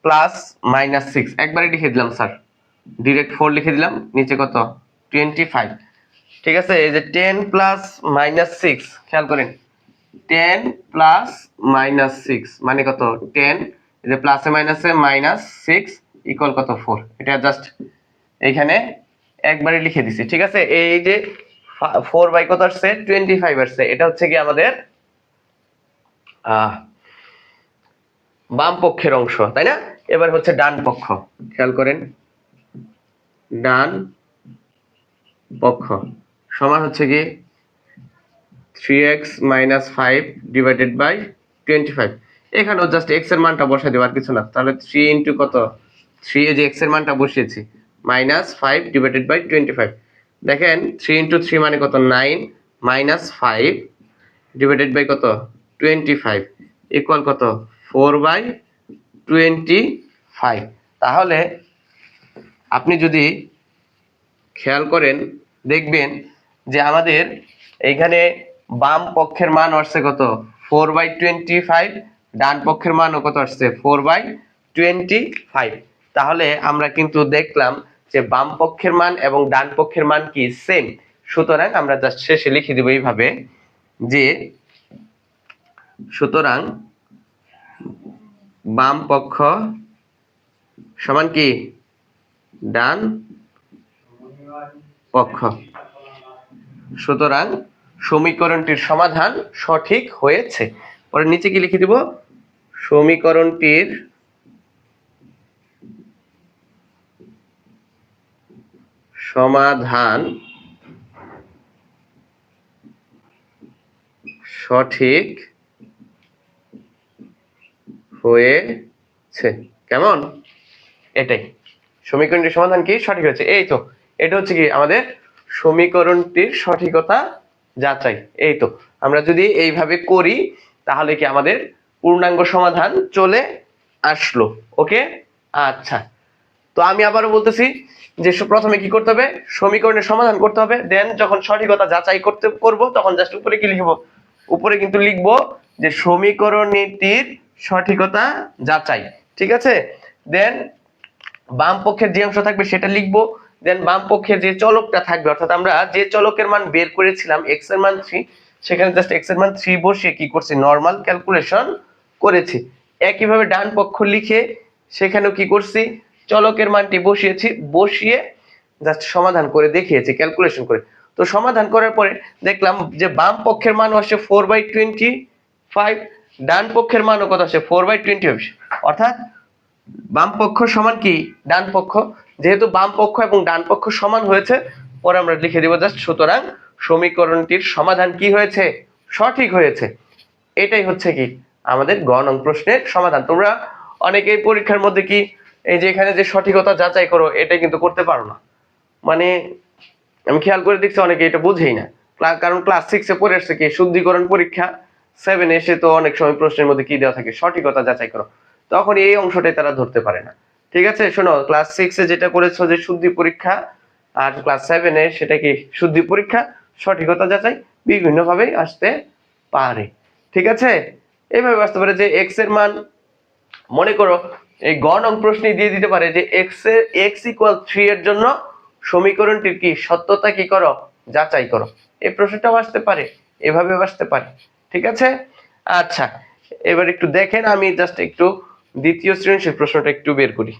[SPEAKER 1] প্লাস -6 একবারে লিখে দিলাম স্যার, ডিরেক্ট 4 লিখে দিলাম, নিচে কত 25। ঠিক আছে, এই যে 10 প্লাস -6, খেয়াল করেন 10 প্লাস -6 মানে কত 10, এই যে প্লাসে মাইনাসে -6 ইকুয়াল কত 4। এটা জাস্ট এইখানে একবারে লিখে দিছি। ঠিক আছে, এই যে 4 বাই কত আসছে 25 আসছে, এটা হচ্ছে কি আমাদের বাম পক্ষের অংশ, তাই না? এবার হচ্ছে ডান পক্ষ, খেয়াল করেন ডান পক্ষ সমান হচ্ছে কি 3x - 5 ডিভাইডেড বাই 25। এখানেও জাস্ট x এর মানটা বসাই দেব, আর কিছু না। তাহলে 3 ইনটু কত 3, এই যে x এর মানটা বসিয়েছি, -5 ডিভাইডেড বাই 25। দেখেন 3 ইনটু 3 মানে কত 9 -5 ডিভাইডেড বাই কত 25 ইকুয়াল কত 4/25। তাহলে আপনি যদি খেয়াল করেন দেখবেন যে আমাদের এইখানে বাম পক্ষের মান আসছে কত 4/25, ডান পক্ষের মানও কত আসছে 4/25। তাহলে আমরা কিন্তু দেখলাম যে বাম পক্ষের মান এবং ডান পক্ষের মান কি সেম। সুতরাং আমরা জাস্ট শেষে লিখে দেব এইভাবে যে সুতরাং বাম পক্ষ সমান কি ডান পক্ষ। সুতরাং সমীকরণটির সমাধান সঠিক হয়েছে। পরে নিচে কি লিখে দিব, সমীকরণটির সমাধান সঠিক হয়েছে। কেমন, এটাই সমীকরণটির সমাধান কি সঠিক হয়েছে। এই তো এটা হচ্ছে কি আমাদের সমীকরণটির সঠিকতা যাচাই। এই তো আমরা যদি এইভাবে করি তাহলে কি আমাদের পূর্ণাঙ্গ সমাধান চলে আসলো। ওকে, আচ্ছা। তো আমি আবারও বলতেছি যে প্রথমে কি করতে হবে, সমীকরণের সমাধান করতে হবে। দেন যখন সঠিকতা যাচাই করব তখন জাস্ট উপরে কি লিখব, উপরে কিন্তু লিখব যে সমীকরণটির সঠিকতা যাচাই। ঠিক আছে, দেন বাম পক্ষের যে অংশ থাকবে সেটা লিখবো। দেন বাম পক্ষে যে চলকটা থাকবে, অর্থাৎ আমরা যে চলকের মান বের করেছিলাম x এর মান 3, সেখানে জাস্ট x এর মান 3 বসিয়ে কি করছি নরমাল ক্যালকুলেশন করেছি। একইভাবে ডান পক্ষ লিখে সেখানেও কি করছি চলকের মানটি বসিয়েছি, বসিয়ে জাস্ট সমাধান করে দেখিয়েছি ক্যালকুলেশন করে। তো সমাধান করার পরে দেখলাম যে বাম পক্ষের মান আসছে 4/25, ডান পক্ষের মানও কত আসছে 4/25, অর্থাৎ বাম পক্ষ সমান কি ডান পক্ষ। যেহেতু বাম পক্ষ এবং ডান পক্ষ সমান হয়েছে, পরে আমরা লিখে দিব জাস্ট সুতরাং সমীকরণটির সমাধান কি হয়েছে সঠিক হয়েছে। এটাই হচ্ছে কি আমাদের গ নং প্রশ্নের সমাধান। তোমরা অনেকেই পরীক্ষার মধ্যে কি এই যে এখানে যে সঠিকতা যাচাই করো এটা কিন্তু করতে পারো না, মানে আমি খেয়াল করে দেখছি অনেকে এটা বুঝেই না, কারণ ক্লাস 6-এ পড়ে আসছে কি শুদ্ধিকরণ পরীক্ষা, 7 এসে তো অনেক সময় প্রশ্নের মধ্যে কি দেওয়া থাকে সঠিকতা যাচাই করো, তখন এই অংশটাই তারা ধরতে পারে না। ঠিক আছে, শোনো, ক্লাস 6-এ যেটা করেছো যে শুদ্ধি পরীক্ষা, আর ক্লাস 7-এ সেটা কি শুদ্ধি পরীক্ষা, সঠিকতা যাচাই বিভিন্ন ভাবে আসতে পারে। ঠিক আছে, এইভাবে আসতে পারে যে x এর মান, মনে করো এই গ নং প্রশ্নে দিয়ে দিতে পারে যে x = 3 এর জন্য সমীকরণটির কি সত্যতা কি করো, যাচাই করো। এই প্রশ্নটাও আসতে পারে, এভাবেও আসতে পারে। ঠিক আছে, আচ্ছা, এবার একটু দেখেন, আমি জাস্ট একটু দ্বিতীয় সৃজনশীল প্রশ্নটা একটু বের করি।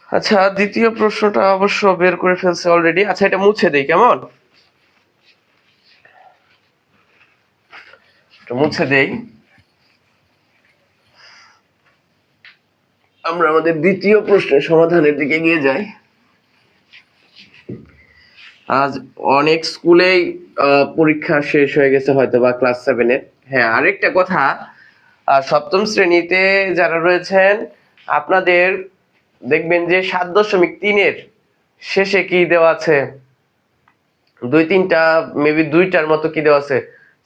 [SPEAKER 1] আচ্ছা, দ্বিতীয় প্রশ্নটা অবশ্য বের করে ফেলছে অলরেডি। আচ্ছা, এটা মুছে দেই, কেমন, এটা মুছে দেই। আমরা আমাদের দ্বিতীয় প্রশ্নের সমাধানের দিকে এগিয়ে যাই। আজ অনেক স্কুলেই পরীক্ষা শেষ হয়ে গেছে হয়তো বা ক্লাস 7-এর। হ্যাঁ, আরেকটা কথা, সপ্তম শ্রেণীতে যারা রয়েছেন আপনাদের দেখবেন যে 7.3-এর শেষে কি দেওয়া আছে, 2-3টা মেবি 2টার মতো কি দেওয়া আছে,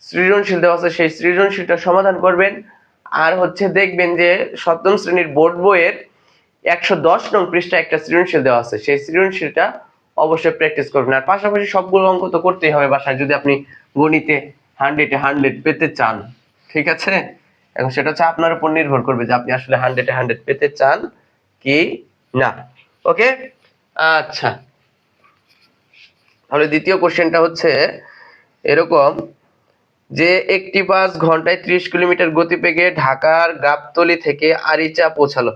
[SPEAKER 1] সৃজনশীল দেওয়া আছে। সেই সৃজনশীলটা সমাধান করবেন। আর হচ্ছে দেখবেন যে সপ্তম শ্রেণীর বোর্ড বইয়ের 110 নং পৃষ্ঠায় একটা সৃজনশীল দেওয়া আছে, সেই সৃজনশীলটা অবশ্যই প্র্যাকটিস করবেন। আর পাশাপাশি সবগুলো অঙ্ক তো করতেই হবে বাসায়, যদি আপনি গণিতে 100-এ 100 পেতে চান। ঠিক আছে, এখন সেটা হচ্ছে আপনার উপর নির্ভর করবে যে আপনি আসলে 100-এ 100 পেতে চান কি না। ওকে, আচ্ছা, তাহলে দ্বিতীয় কোশ্চেনটা হচ্ছে এরকম যে একটি বাস ঘন্টায় 30 কিলোমিটার গতিবেগে ঢাকার গাবতলী থেকে আরিচা পৌঁছালো।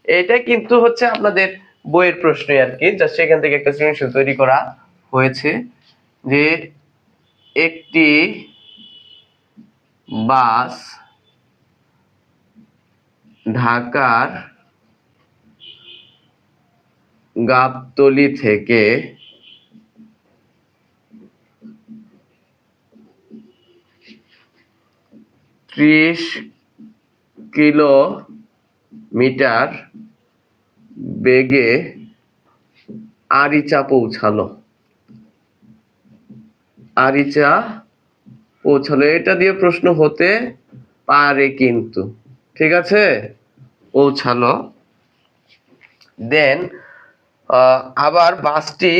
[SPEAKER 1] এটা কিন্তু হচ্ছে আপনাদের বইয়ের প্রশ্নই আর কি, জাস্ট সেখান থেকে একটা সৃজনশীল তৈরি করা হয়েছে যে একটি বাস ঢাকার গাবতলী থেকে ত্রিশ কিলোমিটার বেগে আরিচা পৌঁছালো। এটা দিয়ে প্রশ্ন হতে পারে কিন্তু। ঠিক আছে, পৌঁছালো। দেন আবার বাসটি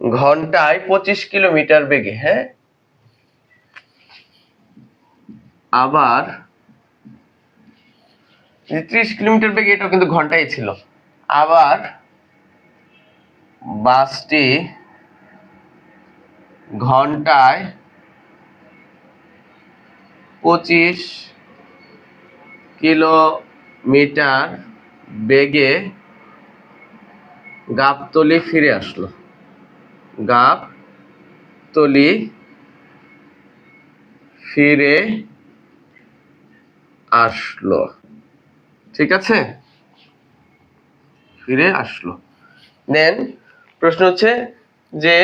[SPEAKER 1] ঘন্টায় 25 কিলোমিটার বেগে, হ্যাঁ, আবার 30 কিলোমিটার বেগে, এটাও কিন্তু ঘন্টায় ছিল। আবার বাসটি ঘন্টায় 25 কিলোমিটার বেগে গাবতলী ফিরে আসলো। গাবতলী ফিরে আসলো। ঠিক আছে, ফিরে আসলো। দেন প্রশ্ন হচ্ছে যে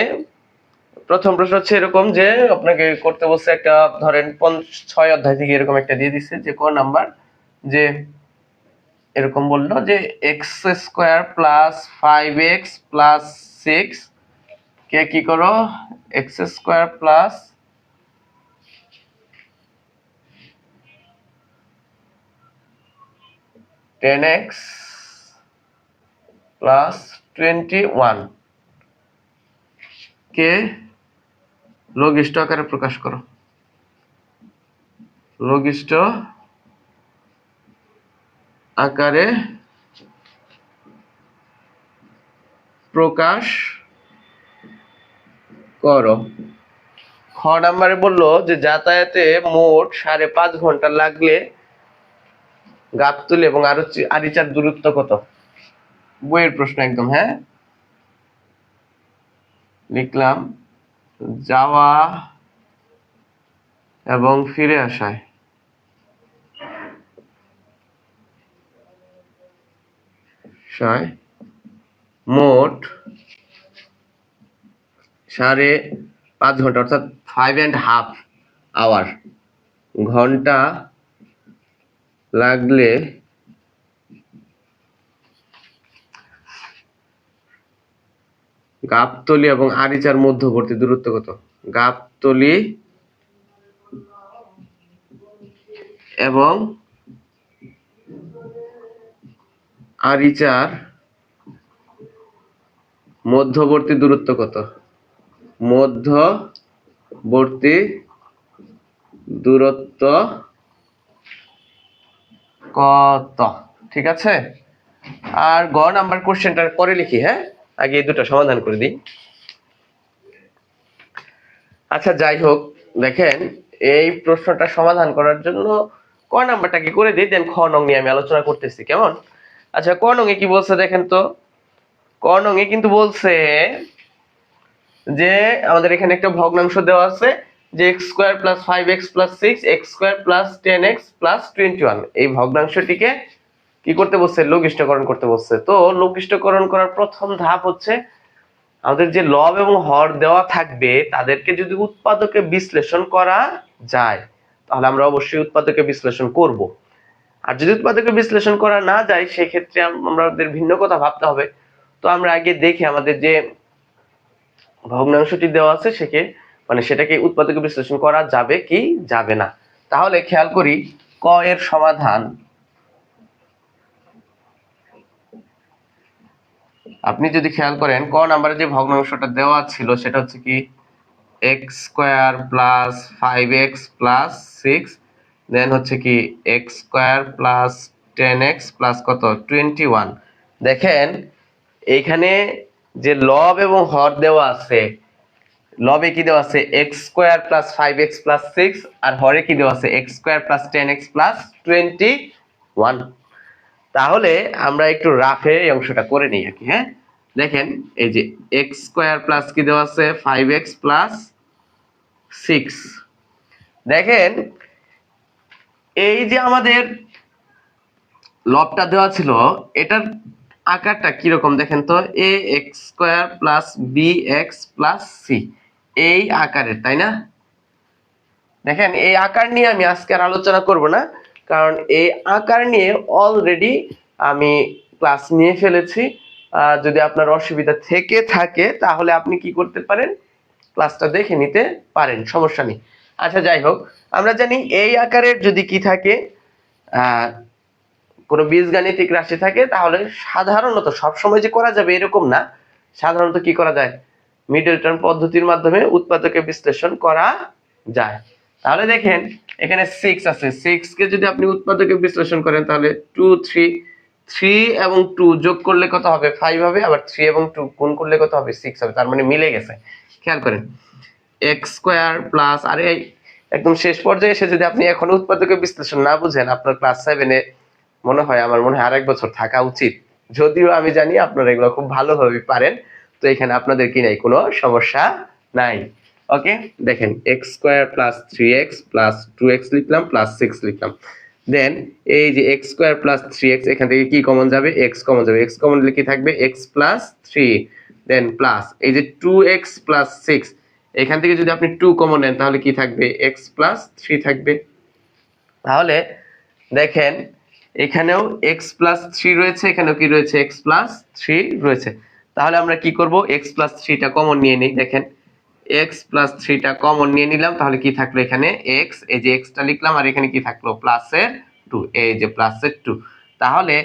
[SPEAKER 1] প্রথম প্রশ্ন হচ্ছে এরকম যে আপনাকে করতে বলছে একটা, ধরেন 6 অধ্যায় থেকে এরকম একটা দিয়ে দিচ্ছে যে কোন নাম্বার, যে এরকম বললো যে x² + 5x + 6 কে কি করো, x² + 10x + 21 কে লঘিষ্ঠ আকারে প্রকাশ করো। লঘিষ্ঠ আকারে প্রকাশ করো। খ নাম্বারে বললো যে যাতায়াতে মোট 5.5 ঘন্টা লাগলে গাবতলী এবং আরিচার দূরত্ব কত। বইয়ের প্রশ্ন একদম, হ্যাঁ, লিখলাম যাওয়া এবং ফিরে আসায় মোট 5.5 ঘন্টা অর্থাৎ 5.5 আওয়ার ঘন্টা লাগলে গাবতলী এবং আরিচার মধ্যবর্তী দূরত্ব কত? গাবতলী এবং আরিচার মধ্যবর্তী দূরত্ব কত? মধ্যবর্তী দূরত্ব কত? ঠিক আছে। আর গ নাম্বার কোশ্চেনটার পরে লিখি, হ্যাঁ, আগে এই দুটো সমাধান করে দিই। আচ্ছা যাই হোক, দেখেন এই প্রশ্নটা সমাধান করার জন্য ক নাম্বারটা কি করে দিই, দেন খ নং নিয়ে আমি আলোচনা করতেছি, কেমন? আচ্ছা ক নং এ কি বলছে দেখেন তো, ক নং এ কিন্তু বলছে যে আমাদের এখানে একটা ভগ্নাংশ দেওয়া আছে যে x square plus 5x plus 6 x square plus 10x plus 21, এই ভগ্নাংশটিকে কি করতে বলছে? লঘিষ্ঠকরণ করতে বলছে। তো লঘিষ্ঠকরণ করার প্রথম ধাপ হচ্ছে আমাদের যে লব এবং হর দেওয়া থাকবে তাদেরকে যদি উৎপাদকে বিশ্লেষণ করা যায় তাহলে আমরা অবশ্যই উৎপাদকে বিশ্লেষণ করব। আর যদি উৎপাদকে বিশ্লেষণ করা না যায় সেক্ষেত্রে আমাদের ভিন্ন কথা ভাবতে হবে। তো আমরা আগে দেখি আমাদের যে ভগ্নাংশটি দেওয়া আছে সেটাকে উৎপাদকে বিশ্লেষণ করা যাবে কি যাবে না। তাহলে খেয়াল করি ক এর সমাধান। আপনি যদি খেয়াল করেন ক নাম্বারে যে ভগ্নাংশটা দেওয়া ছিল সেটা হচ্ছে কি x square plus 5x plus 6, দেন হচ্ছে কি x square plus 10x plus কত 21। দেখেন এইখানে যে লব এবং হর দেওয়া আছে, লবে কি দেওয়া আছে x square plus 5x plus 6, আর হরে কি দেওয়া আছে x square plus 10x plus 21। তাহলে আমরা একটু রাফে এই অংশটা করে নিই আর কি, হ্যাঁ। দেখেন এই যে x স্কয়ার প্লাস কি দেওয়া আছে 5x প্লাস 6। দেখেন এই যে আমাদের লবটা দেওয়া ছিল এটার আকারটা কি রকম দেখেন তো, ax square plus bx plus c, এই আকারের, তাই না? দেখেন এই আকার নিয়ে আমি আজকে আর আলোচনা করব না, কারণ এই আকার নিয়ে অলরেডি আমি ক্লাস নিয়ে ফেলেছি। যদি আপনার অসুবিধা থেকে থাকে তাহলে আপনি কি করতে পারেন, ক্লাসটা দেখে নিতে পারেন, সমস্যা নেই। আচ্ছা যাই হোক, আমরা জানি এই আকারের যদি কি থাকে কোনো বীজগাণিতিক রাশি থাকে তাহলে সাধারণত সবসময় যে করা যাবে এরকম না, সাধারণত কি করা যায়, মিডল টার্ম পদ্ধতির মাধ্যমে উৎপাদকে বিশ্লেষণ করা যায়। তাহলে দেখেন এখানে 6 আছে, 6 কে যদি আপনি উৎপাদকে বিশ্লেষণ করেন তাহলে 2 3 এবং 2 যোগ করলে কত হবে 5 হবে, আবার 3 এবং 2 গুণ করলে কত হবে 6 হবে, তার মানে মিলে গেছে। খেয়াল করেন x স্কয়ার প্লাস, আরে একদম শেষ পর্যায়ে এসে যদি আপনি এখন উৎপাদকে বিশ্লেষণ না বুঝেন আপনার ক্লাস 7 এ আমার মনে হয় আরেক বছর থাকা উচিত, যদিও আমি জানি আপনারা এগুলো খুব ভালোভাবে পারেন। তো এখানে আপনাদের কি নাই, কোনো সমস্যা নাই। ওকে, দেখেন x square plus 3x plus 2x লিখলাম প্লাস 6 লিখলাম, দেন এই যে x স্কয়ার প্লাস 3x এখান থেকে কি কমন যাবে, x কমন যাবে, x কমন হলে কি থাকবে x প্লাস 3, দেন প্লাস এই যে 2x প্লাস 6 এখান থেকে যদি আপনি 2 কমন নেন তাহলে কি থাকবে x প্লাস 3 থাকবে। তাহলে দেখেন এখানেও x প্লাস 3 রয়েছে, এখানেও কি রয়েছে x প্লাস 3 রয়েছে। তাহলে আমরা কি করব, x প্লাস 3টা কমন নিয়ে নিই। দেখেন x প্লাস 3টা কমন নিয়ে নিলাম, তাহলে কি থাকলো এখানে x, এই যে xটা লিখলাম, আর এখানে কি থাকলো প্লাসের 2, এই যে প্লাসের 2। তাহলে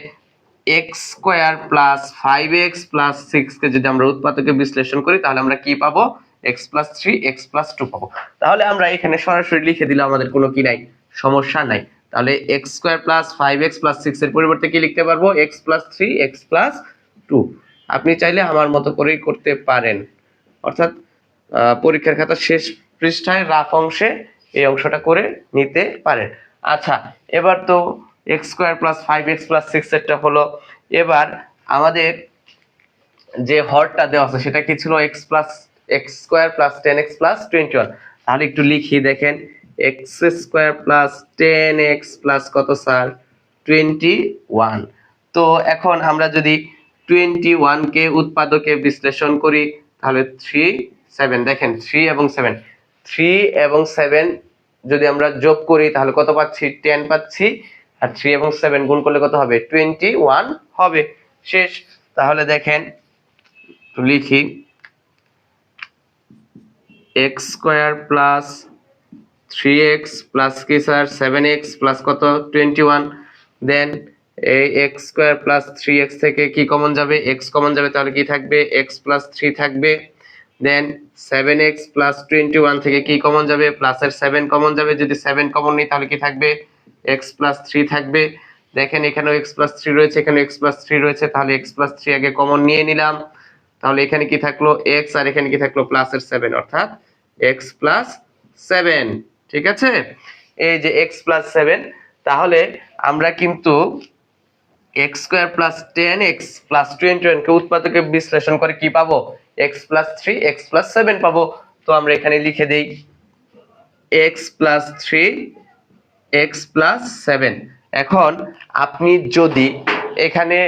[SPEAKER 1] x square plus 5x plus 6 কে যদি আমরা উৎপাদকে বিশ্লেষণ করি তাহলে আমরা কি পাবো, x প্লাস 3 x প্লাস 2 পাবো। তাহলে আমরা এখানে সরাসরি লিখে দিলে আমাদের কোনো কি নাই, সমস্যা নাই। তাহলে x square plus 5x plus 6 এর পরিবর্তে কি লিখতে পারবো, x প্লাস 3 x প্লাস 2। আপনি চাইলে আমার মতো করেই করতে পারেন, অর্থাৎ পরীক্ষার খাতার শেষ পৃষ্ঠায় রাফ অংশে এই অংশটা করে নিতে পারেন। আচ্ছা এবার তো x square plus 5x plus 6 এরটা হলো, এবার আমাদের যে হরটা দেওয়া আছে সেটা কি ছিল x square plus 10x plus 21। তাহলে একটু লিখি, দেখেন x square plus 10x plus কত স্যার 21। তো এখন আমরা যদি 21 কে উৎপাদকে বিশ্লেষণ করি তাহলে 3 7 দেখেন 3 এবং 7 যদি আমরা যোগ করি তাহলে কত পাচ্ছি 10 পাচ্ছি আর 3 এবং 7 গুণ করলে কত হবে 21 হবে শেষ তাহলে দেখেন লিখি x square plus 3x plus কি স্যার 7x প্লাস কত 21 দেন এই x স্কয়ার প্লাস 3x থেকে কি কমন যাবে x কমন যাবে তাহলে কি থাকবে x প্লাস 3 থাকবে দেন 7x প্লাস 21 থেকে কি কমন যাবে প্লাসের 7 কমন যাবে যদি 7 কমন নিই তাহলে কি থাকবে x প্লাস 3 থাকবে দেখেন এখানেও x প্লাস 3 রয়েছে এখানে x প্লাস 3 রয়েছে তাহলে x প্লাস 3 আগে কমন নিয়ে নিলাম তাহলে এখানে কি থাকলো x আর এখানে কি থাকলো প্লাসের 7 অর্থাৎ x প্লাস 7 ঠিক আছে এই যে x প্লাস 7 তাহলে আমরা কিন্তু x square plus 10x plus 21 কে উৎপাদকে বিশ্লেষণ করে কি পাবো x প্লাস 3 x প্লাস 7 পাবো তো আমরা এখানে লিখে দেই x প্লাস 3 x প্লাস 7 এখন আপনি যদি এখানে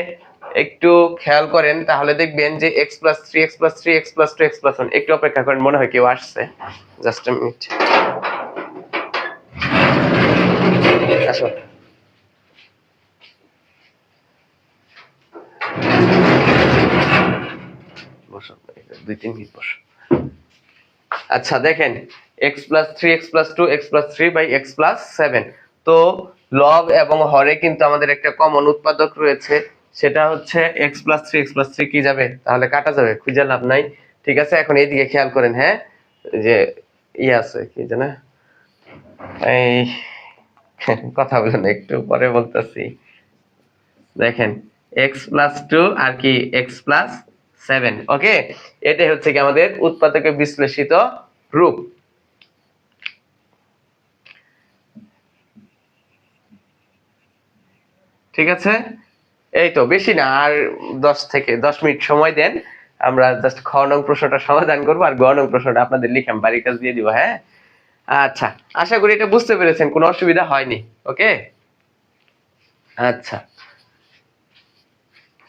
[SPEAKER 1] একটু খেয়াল করেন তাহলে দেখবেন যে x plus 3 x plus 3 x plus 2 x plus 1 একটু অপেক্ষা করেন মনে হয় কেউ আসছে জাস্ট আ মিনিট আসো বসো 2-3 মিনিট বসো আচ্ছা দেখেন x plus 3 x plus 2 x plus 3 by x plus 7 তো লব এবং হরে কিন্তু আমাদের একটা কমন উৎপাদক রয়েছে সেটা হচ্ছে x প্লাস 3 x প্লাস 3 কি যাবে তাহলে কাটা যাবে খুঁজে লাভ নাই ঠিক আছে এখন এইদিকে খেয়াল করেন হ্যাঁ যে আছে কি জানা এই কথা বলেন একটু পরে বলতেছি দেখেন x প্লাস 2 আর কি x প্লাস 7 ওকে এটাই হচ্ছে কি আমাদের উৎপাদকে বিশ্লেষিত রূপ ঠিক আছে এই তো বেশি না আর 10 মিনিট সময় দেন আমরা জাস্ট খ নং প্রশ্নটা সমাধান করব আর গ নং প্রশ্নটা আপনাদের লিখাম বাড়ির কাছে দিয়ে দিব হ্যাঁ আচ্ছা আশা করি এটা বুঝতে পেরেছেন কোনো অসুবিধা হয়নি ওকে আচ্ছা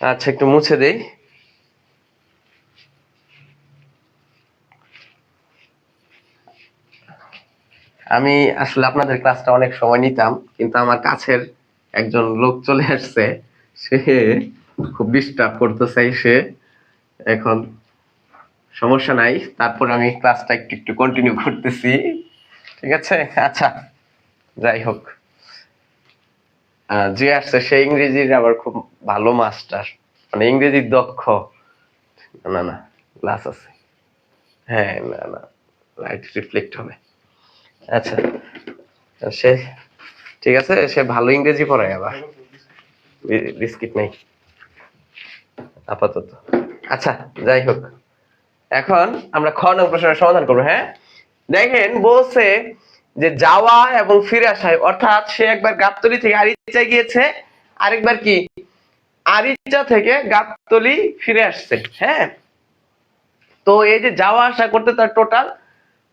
[SPEAKER 1] আচ্ছা একটু মুছে দেই আমি আসলে আপনাদের ক্লাসটা অনেক সময় নিতাম কিন্তু আমার কাছের একজন লোক চলে আসছে সে খুব ডিস্টার্ব করতেছে সে এখন সমস্যা নাই তারপর আমি ক্লাসটা একটু কন্টিনিউ করতেছি ঠিক আছে আচ্ছা যাই হোক যে আসছে সে ইংরেজির আবার খুব ভালো মাস্টার মানে ইংরেজির দক্ষ না না গ্লাস আছে হ্যাঁ না না লাইট রিফ্লেক্ট হবে আচ্ছা সে ঠিক আছে সে ভালো ইংরেজি পড়ায় আবার বিস্কিট নেই আপাতত আচ্ছা যাই হোক এখন আমরা খ নং প্রশ্নের সমাধান করবো হ্যাঁ দেখেন বলছে যে যাওয়া এবং ফিরে আসায় অর্থাৎ সে একবার গাবতলী থেকে আরিচায় গিয়েছে আরেকবার কি আরিচা থেকে গাবতলী ফিরে আসছে হ্যাঁ তো এই যে যাওয়া আসা করতে তার টোটাল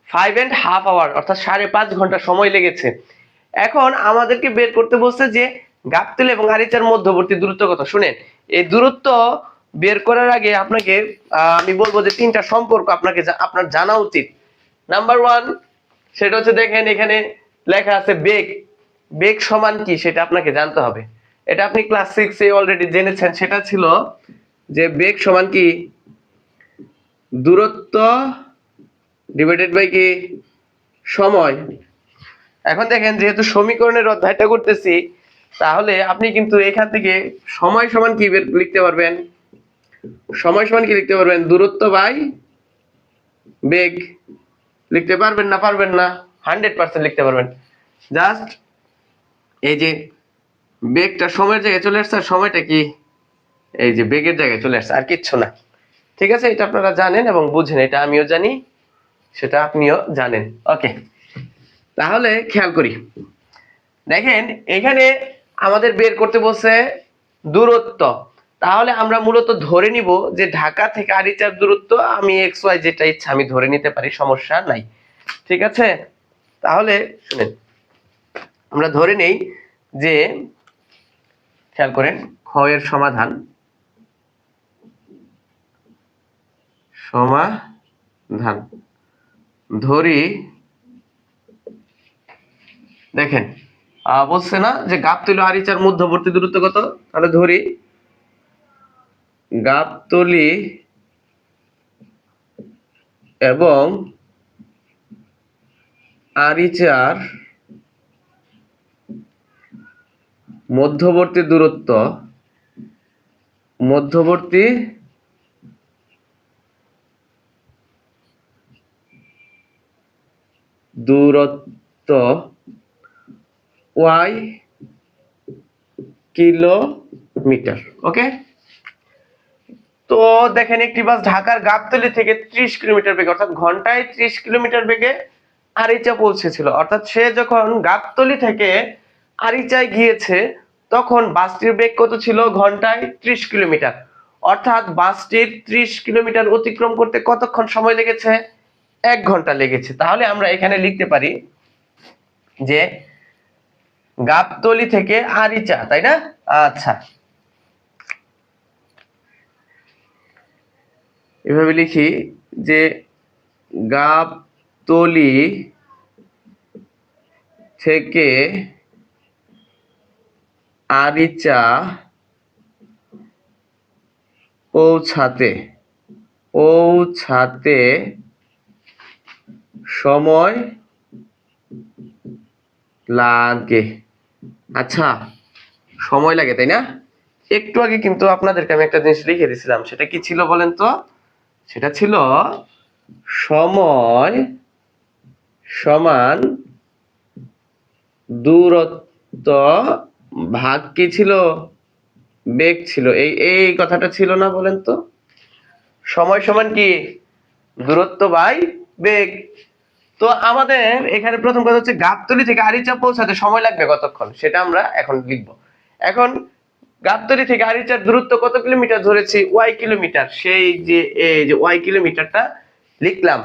[SPEAKER 1] 5.5 আওয়ার অর্থাৎ 5.5 ঘন্টা সময় লেগেছে এখন আমাদেরকে বের করতে বলছে যে গাবতলী এবং আরিচার মধ্যবর্তী দূরত্ব কত শুনেন এই দূরত্ব বের করার আগে আপনাকে আমি বলবো যে তিনটা সম্পর্ক আপনার জানা উচিত নাম্বার 1 সেটা হচ্ছে দেখেন এখানে লেখা আছে বেগ বেগ সমান কি সেটা আপনাকে জানতে হবে এটা আপনি ক্লাস 6 এ অলরেডি জেনেছেন সেটা ছিল যে বেগ সমান কি দূরত্ব ডিভাইডেড বাই কি সময় এখন দেখেন যেহেতু সমীকরণের অধ্যায়টা করতেছি তাহলে আপনি কিন্তু এখান থেকে সময় সমান কি লিখতে পারবেন সময় সমান কি লিখতে পারবেন দূরত্ব বাই বেগ লিখতে পারবেন না 100% লিখতে পারবেন জাস্ট এই যে বেগটা সময়ের জায়গায় চলে আসছে আর সময়টা কি এই যে বেগের জায়গায় চলে আসছে আর কিচ্ছু না ঠিক আছে এটা আপনারা জানেন এবং বুঝেন এটা আমিও জানি সেটা আপনিও জানেন ওকে তাহলে খেয়াল করি দেখেন এখানে আমাদের বের করতে বলছে দূরত্ব তাহলে আমরা মূলত ধরে নিব যে ঢাকা থেকে আরিচার দূরত্ব আমি এক্স ওয়াই যেটা ইচ্ছা আমি ধরে নিতে পারি সমস্যা নাই ঠিক আছে তাহলে শুনেন আমরা ধরে নেই যে খেয়াল করেন খ এর সমাধান সমাধান। ধরি দেখেন বলছে না যে গাবতলী ও আরিচার মধ্যবর্তী দূরত্ব কত, তাহলে ধরি গাবতলী এবং আরিচার মধ্যবর্তী দূরত্ব y কিলোমিটার। ওকে, তো দেখেন একটি বাস ঢাকার গাবতলী থেকে 30 কিলোমিটার বেগে অর্থাৎ ঘন্টায় 30 কিলোমিটার বেগে আরিচা পৌঁছেছিল। অর্থাৎ সে যখন গাবতলী থেকে আরিচায় গিয়েছে তখন বাসটির বেগ কত ছিল, ঘন্টায় 30 কিলোমিটার। অর্থাৎ বাসটির 30 কিলোমিটার অতিক্রম করতে কতক্ষণ সময় লেগেছে, 1 ঘন্টা লেগেছে। তাহলে আমরা এখানে লিখতে পারি যে গাবতলী থেকে আরিচা, তাই না? আচ্ছা, এভাবে লিখি যে গাবতলী থেকে আরিচা পৌঁছাতে সময় লাগে। আচ্ছা, সময় লাগে, তাই না? একটু আগে কিন্তু আপনাদেরকে আমি একটা জিনিস লিখে দিয়েছিলাম, সেটা কি ছিল বলেন তো? সেটা ছিল সময় সমান দূরত্ব ভাগ কি ছিল, বেগ ছিল। এই কথাটা ছিল না বলেন তো? সময় সমান কি, দূরত্ব বাই বেগ। তো আমাদের এখানে প্রথম কথা হচ্ছে গাবতলী থেকে আরিচা পৌঁছাতে সময় লাগবে কতক্ষণ, সেটা আমরা এখন লিখব। এখন গাবতলী থেকে আরিচার দূরত্ব কত কিলোমিটার ধরেছি, y কিলোমিটার, সেই যে এই যে y কিলোমিটারটা লিখলাম।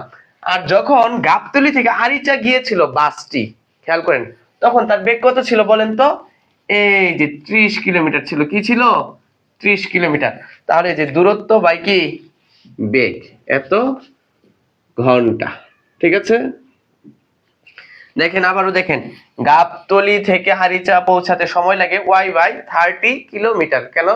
[SPEAKER 1] আর যখন গাবতলী থেকে আরিচা গিয়েছিল বাসটি, খেয়াল করেন, তখন তার বেগ কত ছিল বলেন তো? এই যে 30 কিলোমিটার ছিল। কি ছিল? 30 কিলোমিটার। তাহলে যে দূরত্ব বাই কি, বেগ, এত ঘন্টা। ঠিক আছে, দেখেন আবারও দেখেন, গাবতলী থেকে আরিচা পৌঁছাতে সময় লাগে y বাই 30 কিলোমিটার। কেন?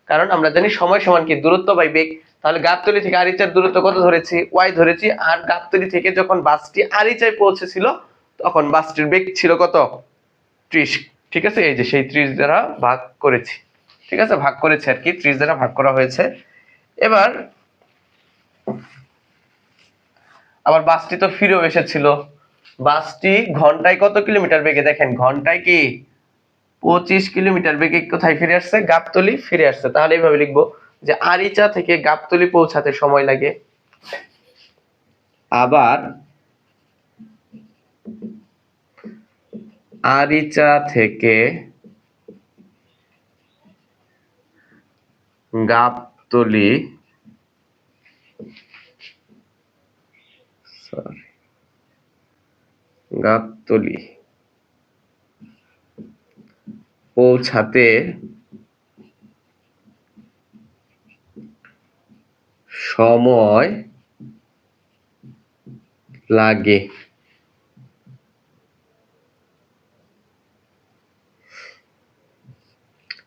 [SPEAKER 1] কারণ আমরা জানি সময় সমান কি, দূরত্ব বাই বেগ। তাহলে গাবতলী থেকে আরিচার দূরত্ব কত ধরেছি, y ধরেছি। আর গাবতলী থেকে যখন বাসটি আরিচায় পৌঁছেছিল তখন বাসটির বেগ ছিল কত, 30। ঠিক আছে, এই যে সেই 30 দ্বারা ভাগ করেছি। ঠিক আছে, ভাগ করেছে আর কি, 30 দ্বারা ভাগ করা হয়েছে। এবার আবার বাসটি তো ফিরেও এসেছিল। বাসটি ঘন্টায় কত কিলোমিটার বেগে, দেখেন ঘন্টায় কি 25 কিলোমিটার বেগে কোথায় ফিরে আসছে, গাবতলী ফিরে আসছে। তাহলে এইভাবে লিখবো যে আরিচা থেকে গাবতলী পৌঁছাতে সময় লাগে, আবার আরিচা থেকে গাবতলী পৌঁছাতে সময় লাগে।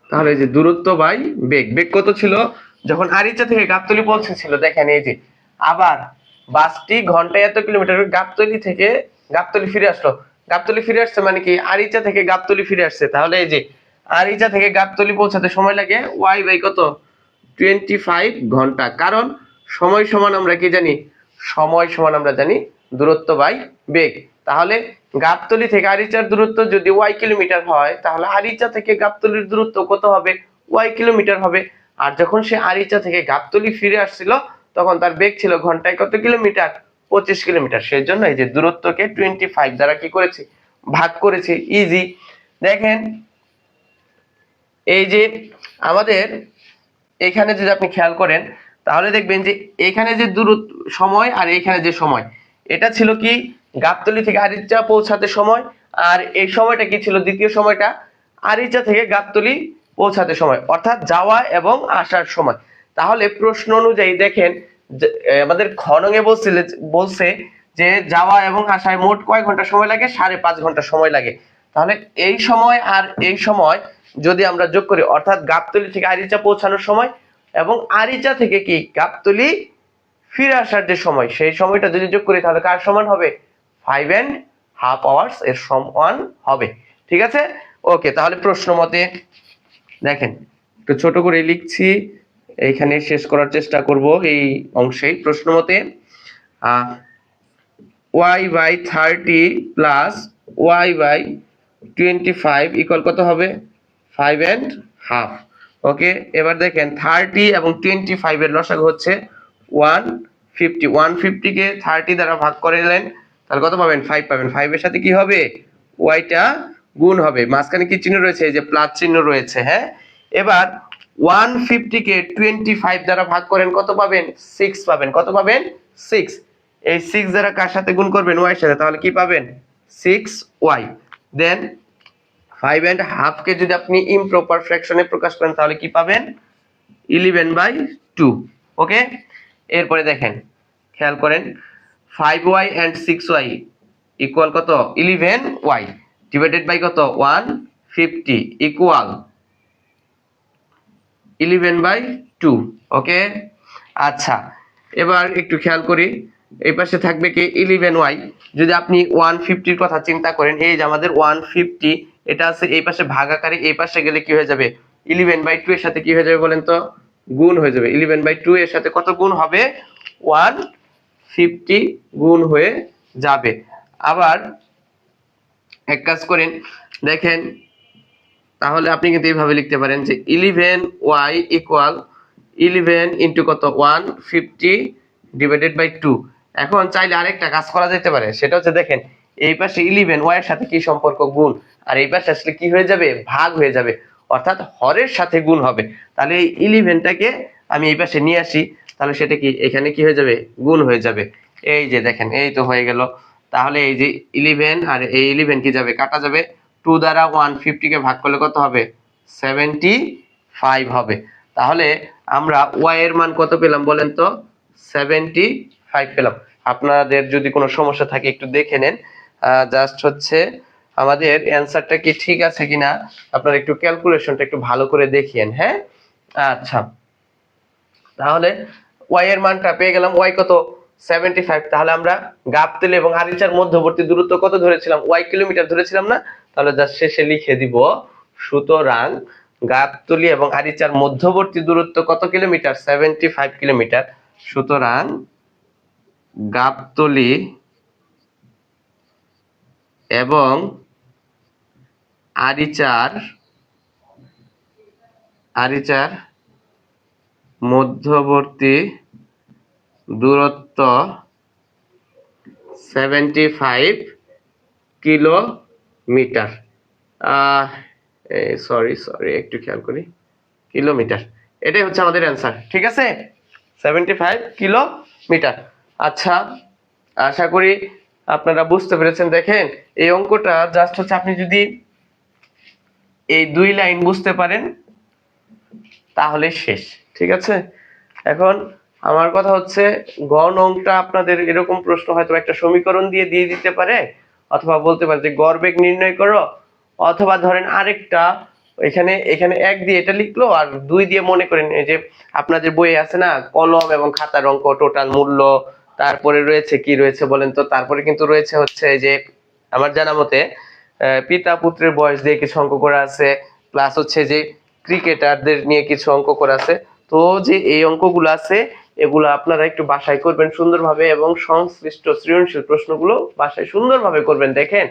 [SPEAKER 1] তাহলে যে দূরত্ব বাই বেগ, বেগ কত ছিল যখন আরিচা থেকে গাবতলী পৌঁছেছিল, দেখেন এই যে আবার বাসটি ঘন্টায় এত কিলোমিটার, গাবতলী থেকে গাবতলী ফিরে আসলো। গাবতলী ফিরে আসছে মানে কি, আরিচা থেকে গাবতলী ফিরে আসছে। তাহলে এই যে আরিচা থেকে গাবতলী পৌঁছাতে সময় লাগে y বাই কত, 25 ঘন্টা। কারণ সময় সমান আমরা কি জানি, সময় সমান আমরা জানি দূরত্ব বাই বেগ। তাহলে গাবতলী থেকে আরিচার দূরত্ব যদি y কিলোমিটার হয়, তাহলে আরিচা থেকে গাবতলীর দূরত্ব কত হবে, y কিলোমিটার হবে। আর যখন সে আরিচা থেকে গাবতলী ফিরে আসছিল তখন তার বেগ ছিল ঘন্টায় কত কিলোমিটার, 25 কিলোমিটার। সেই জন্য এই যে দূরত্বকে 25 দ্বারা কি করেছি, ভাগ করেছি। ইজি। দেখেন এই যে আমাদের এখানে যদি আপনি খেয়াল করেন তাহলে দেখবেন যে এখানে যে দূরত্ব সময় আর এখানে যে সময়, এটা ছিল কি গাবতলী থেকে আরিচা পৌঁছাতে সময়। আর এই সময়টা কি ছিল, দ্বিতীয় সময়টা আরিচা থেকে গাবতলী পৌঁছাতে সময়, অর্থাৎ যাওয়া এবং আসার সময়। তাহলে প্রশ্ন অনুযায়ী দেখেন আমাদের খনঙে বলছে যে যাওয়া এবং আসায় মোট কয় ঘন্টা সময় লাগে, 5.5 ঘন্টা সময় লাগে। তাহলে এই সময় আর এই সময় যদি আমরা যোগ করি, অর্থাৎ গাবতলী থেকে আরিচা পৌঁছানোর সময় এবং আরিচা থেকে কি গাবতলী ফিরে আসার যে সময়, সেই সময়টা যদি যোগ করি তাহলে কার সমান হবে? 5.5 আওয়ার্স এর সমান হবে। ঠিক আছে, ওকে। তাহলে প্রশ্ন মতে দেখেন, একটু ছোট করে লিখছি, এইখানে শেষ করার চেষ্টা করব এই অংশেই। প্রশ্ন মতে y/30 প্লাস y/25 ইকুয়াল কত হবে? 5.5। ওকে, এবার দেখেন 30 এবং 25 এর লসাগু হচ্ছে 150। 150 কে 30 দ্বারা ভাগ করে নিলেন, তাহলে কত পাবেন? 5 পাবেন। 5 এর সাথে কি হবে? ওয়াইটা গুণ হবে। মাঝখানে কি চিহ্ন রয়েছে? এই যে প্লাস চিহ্ন রয়েছে। হ্যাঁ, এবার 150 কে 25 দ্বারা ভাগ করেন, কত পাবেন? 6 পাবেন। কত পাবেন? 6। এই 6 দ্বারা কার সাথে গুণ করবেন? y এর সাথে, তাহলে কি পাবেন? 6y। দেন 5.5 কে যদি আপনি ইমপ্রপার ফ্র্যাকশনে প্রকাশ করেন তাহলে কি পাবেন? 11/2। ওকে, এরপরে দেখেন, খেয়াল করেন, 5y and 6y ইকুয়াল কত? 11y ডিভাইডেড বাই কত? 150 ইকুয়াল 11/2। ওকে, আচ্ছা, এবার একটু খেয়াল করি, এই পাশে থাকবে কি? 11y। যদি আপনি 150 এর কথা চিন্তা করেন, এই যে আমাদের 150, এটা আছে এই পাশে ভাগ আকারে, এই পাশে গেলে কি হয়ে যাবে? 11/2 এর সাথে কি হয়ে যাবে বলেন তো? গুণ হয়ে যাবে। 11/2 এর সাথে কত গুণ হবে? 150 গুণ হয়ে যাবে। আবার এক কাজ করেন, দেখেন, তাহলে আপনি কিন্তু এইভাবে লিখতে পারেন যে 11y ইকুয়াল 11 ইন্টু কত? 150 ডিভাইডেড বাই 2। এখন চাইলে আরেকটা কাজ করা যেতে পারে, সেটা হচ্ছে দেখেন, এই পাশে 11 y এর সাথে কি সম্পর্ক? গুণ। আর এই পাশে আসলে কি হয়ে যাবে? ভাগ হয়ে যাবে, অর্থাৎ হরের সাথে গুণ হবে। তাহলে এই 11টাকে আমি এই পাশে নিয়ে আসি, তাহলে সেটা কি এখানে কি হয়ে যাবে? গুণ হয়ে যাবে। এই যে দেখেন, এই তো হয়ে গেল। তাহলে এই যে 11 আর এই 11 কি যাবে? কাটা যাবে। 2 দ্বারা 150 কে ভাগ করলে কত হবে? 75 হবে। তাহলে আমরা y এর মান কত পেলাম বলেন তো? 75 পেলাম। আপনাদের যদি কোনো সমস্যা থাকে একটু দেখে নেন, জাস্ট হচ্ছে আমাদের অ্যানসারটা কি ঠিক আছে কিনা আপনারা একটু ক্যালকুলেশনটা একটু ভালো করে দেখিয়েন। হ্যাঁ, আচ্ছা, তাহলে y এর মানটা পেয়ে গেলাম। y কত? 75। তাহলে আমরা গাবতলী এবং আরিচার মধ্যবর্তী দূরত্ব কত ধরেছিলাম? y কিলোমিটার ধরেছিলাম না? তাহলে জাস্ট শেষে লিখে দিব, সুতরাং গাবতলী এবং আরিচার মধ্যবর্তী দূরত্ব কত কিলোমিটার? 75 কিলোমিটার। সুতরাং গাবতলী এবং আরিচার মধ্যবর্তী দূরত্ব 75 কিলোমিটার। সরি একটু খেয়াল করি, কিলোমিটার। এটাই হচ্ছে আমাদের অ্যান্সার। ঠিক আছে, 75 কিলোমিটার। আচ্ছা, আশা করি আপনারা বুঝতে পেরেছেন। দেখেন, এই অঙ্কটা জাস্ট হচ্ছে আপনি যদি এই 2 লাইন বুঝতে পারেন তাহলে শেষ। ঠিক আছে, এখন আমার কথা হচ্ছে, গড় অঙ্কটা আপনাদের এরকম প্রশ্ন হয়তো একটা সমীকরণ দিয়ে দিতে পারে, অথবা বলতে পারে যে গড় বেগ নির্ণয় করো, অথবা ধরেন আরেকটা, এখানে 1 দিয়ে এটা লিখলো, আর 2 দিয়ে মনে করেন এই যে আপনাদের বইয়ে আছে না কলম এবং খাতার অঙ্ক, টোটাল মূল্য, তারপরে রয়েছে কি রয়েছে বলেন তো? তারপরে কিন্তু রয়েছে হচ্ছে যে আমার জানা মতে পিতা পুত্রের বয়স দিয়ে কিছু অঙ্ক করা আছে, প্লাস হচ্ছে যে ক্রিকেটারদের নিয়ে কিছু অঙ্ক করা আছে। তো যে এই অঙ্কগুলো আছে, এগুলো আপনারা একটু বাসায় করবেন সুন্দরভাবে, এবং সংশ্লিষ্ট সৃজনশীল প্রশ্নগুলো বাসায় সুন্দরভাবে করবেন। দেখেন,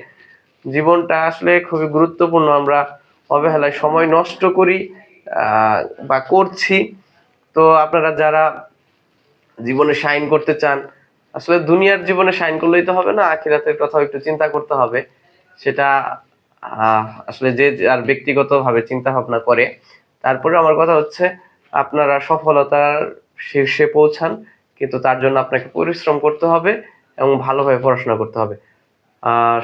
[SPEAKER 1] জীবনটা আসলে খুবই গুরুত্বপূর্ণ। আমরা অবহেলায় সময় নষ্ট করি বা করছি। তো আপনারা যারা জীবনে শাইন করতে চান, আসলে দুনিয়ার জীবনে শাইন করলেই তো হবে না, আখিরাতের কথাও একটু চিন্তা করতে হবে। সেটা আসলে যে আর ব্যক্তিগত ভাবে চিন্তা ভাবনা করে। তারপরে আমার কথা হচ্ছে, আপনারা সফলতার শীর্ষে পৌঁছান, কিন্তু তার জন্য আপনাকে পরিশ্রম করতে হবে এবং ভালোভাবে পড়াশোনা করতে হবে।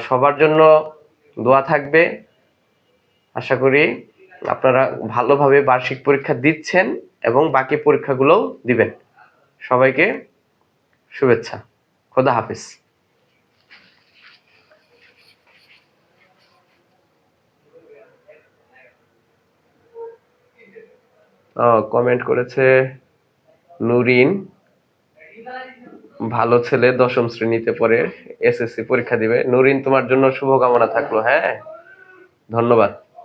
[SPEAKER 1] সবার জন্য দোয়া থাকবে। আশা করি আপনারা ভালোভাবে বার্ষিক পরীক্ষা দিচ্ছেন এবং বাকি পরীক্ষাগুলোও দিবেন। সবাইকে শুভেচ্ছা। খোদা হাফেজ। কমেন্ট করেছে নুরিন, ভালো ছেলে, 10ম শ্রেণীতে পড়ে, এসএসসি পরীক্ষা দিবে। নুরিন, তোমার জন্য শুভকামনা থাকলো। হ্যাঁ, ধন্যবাদ।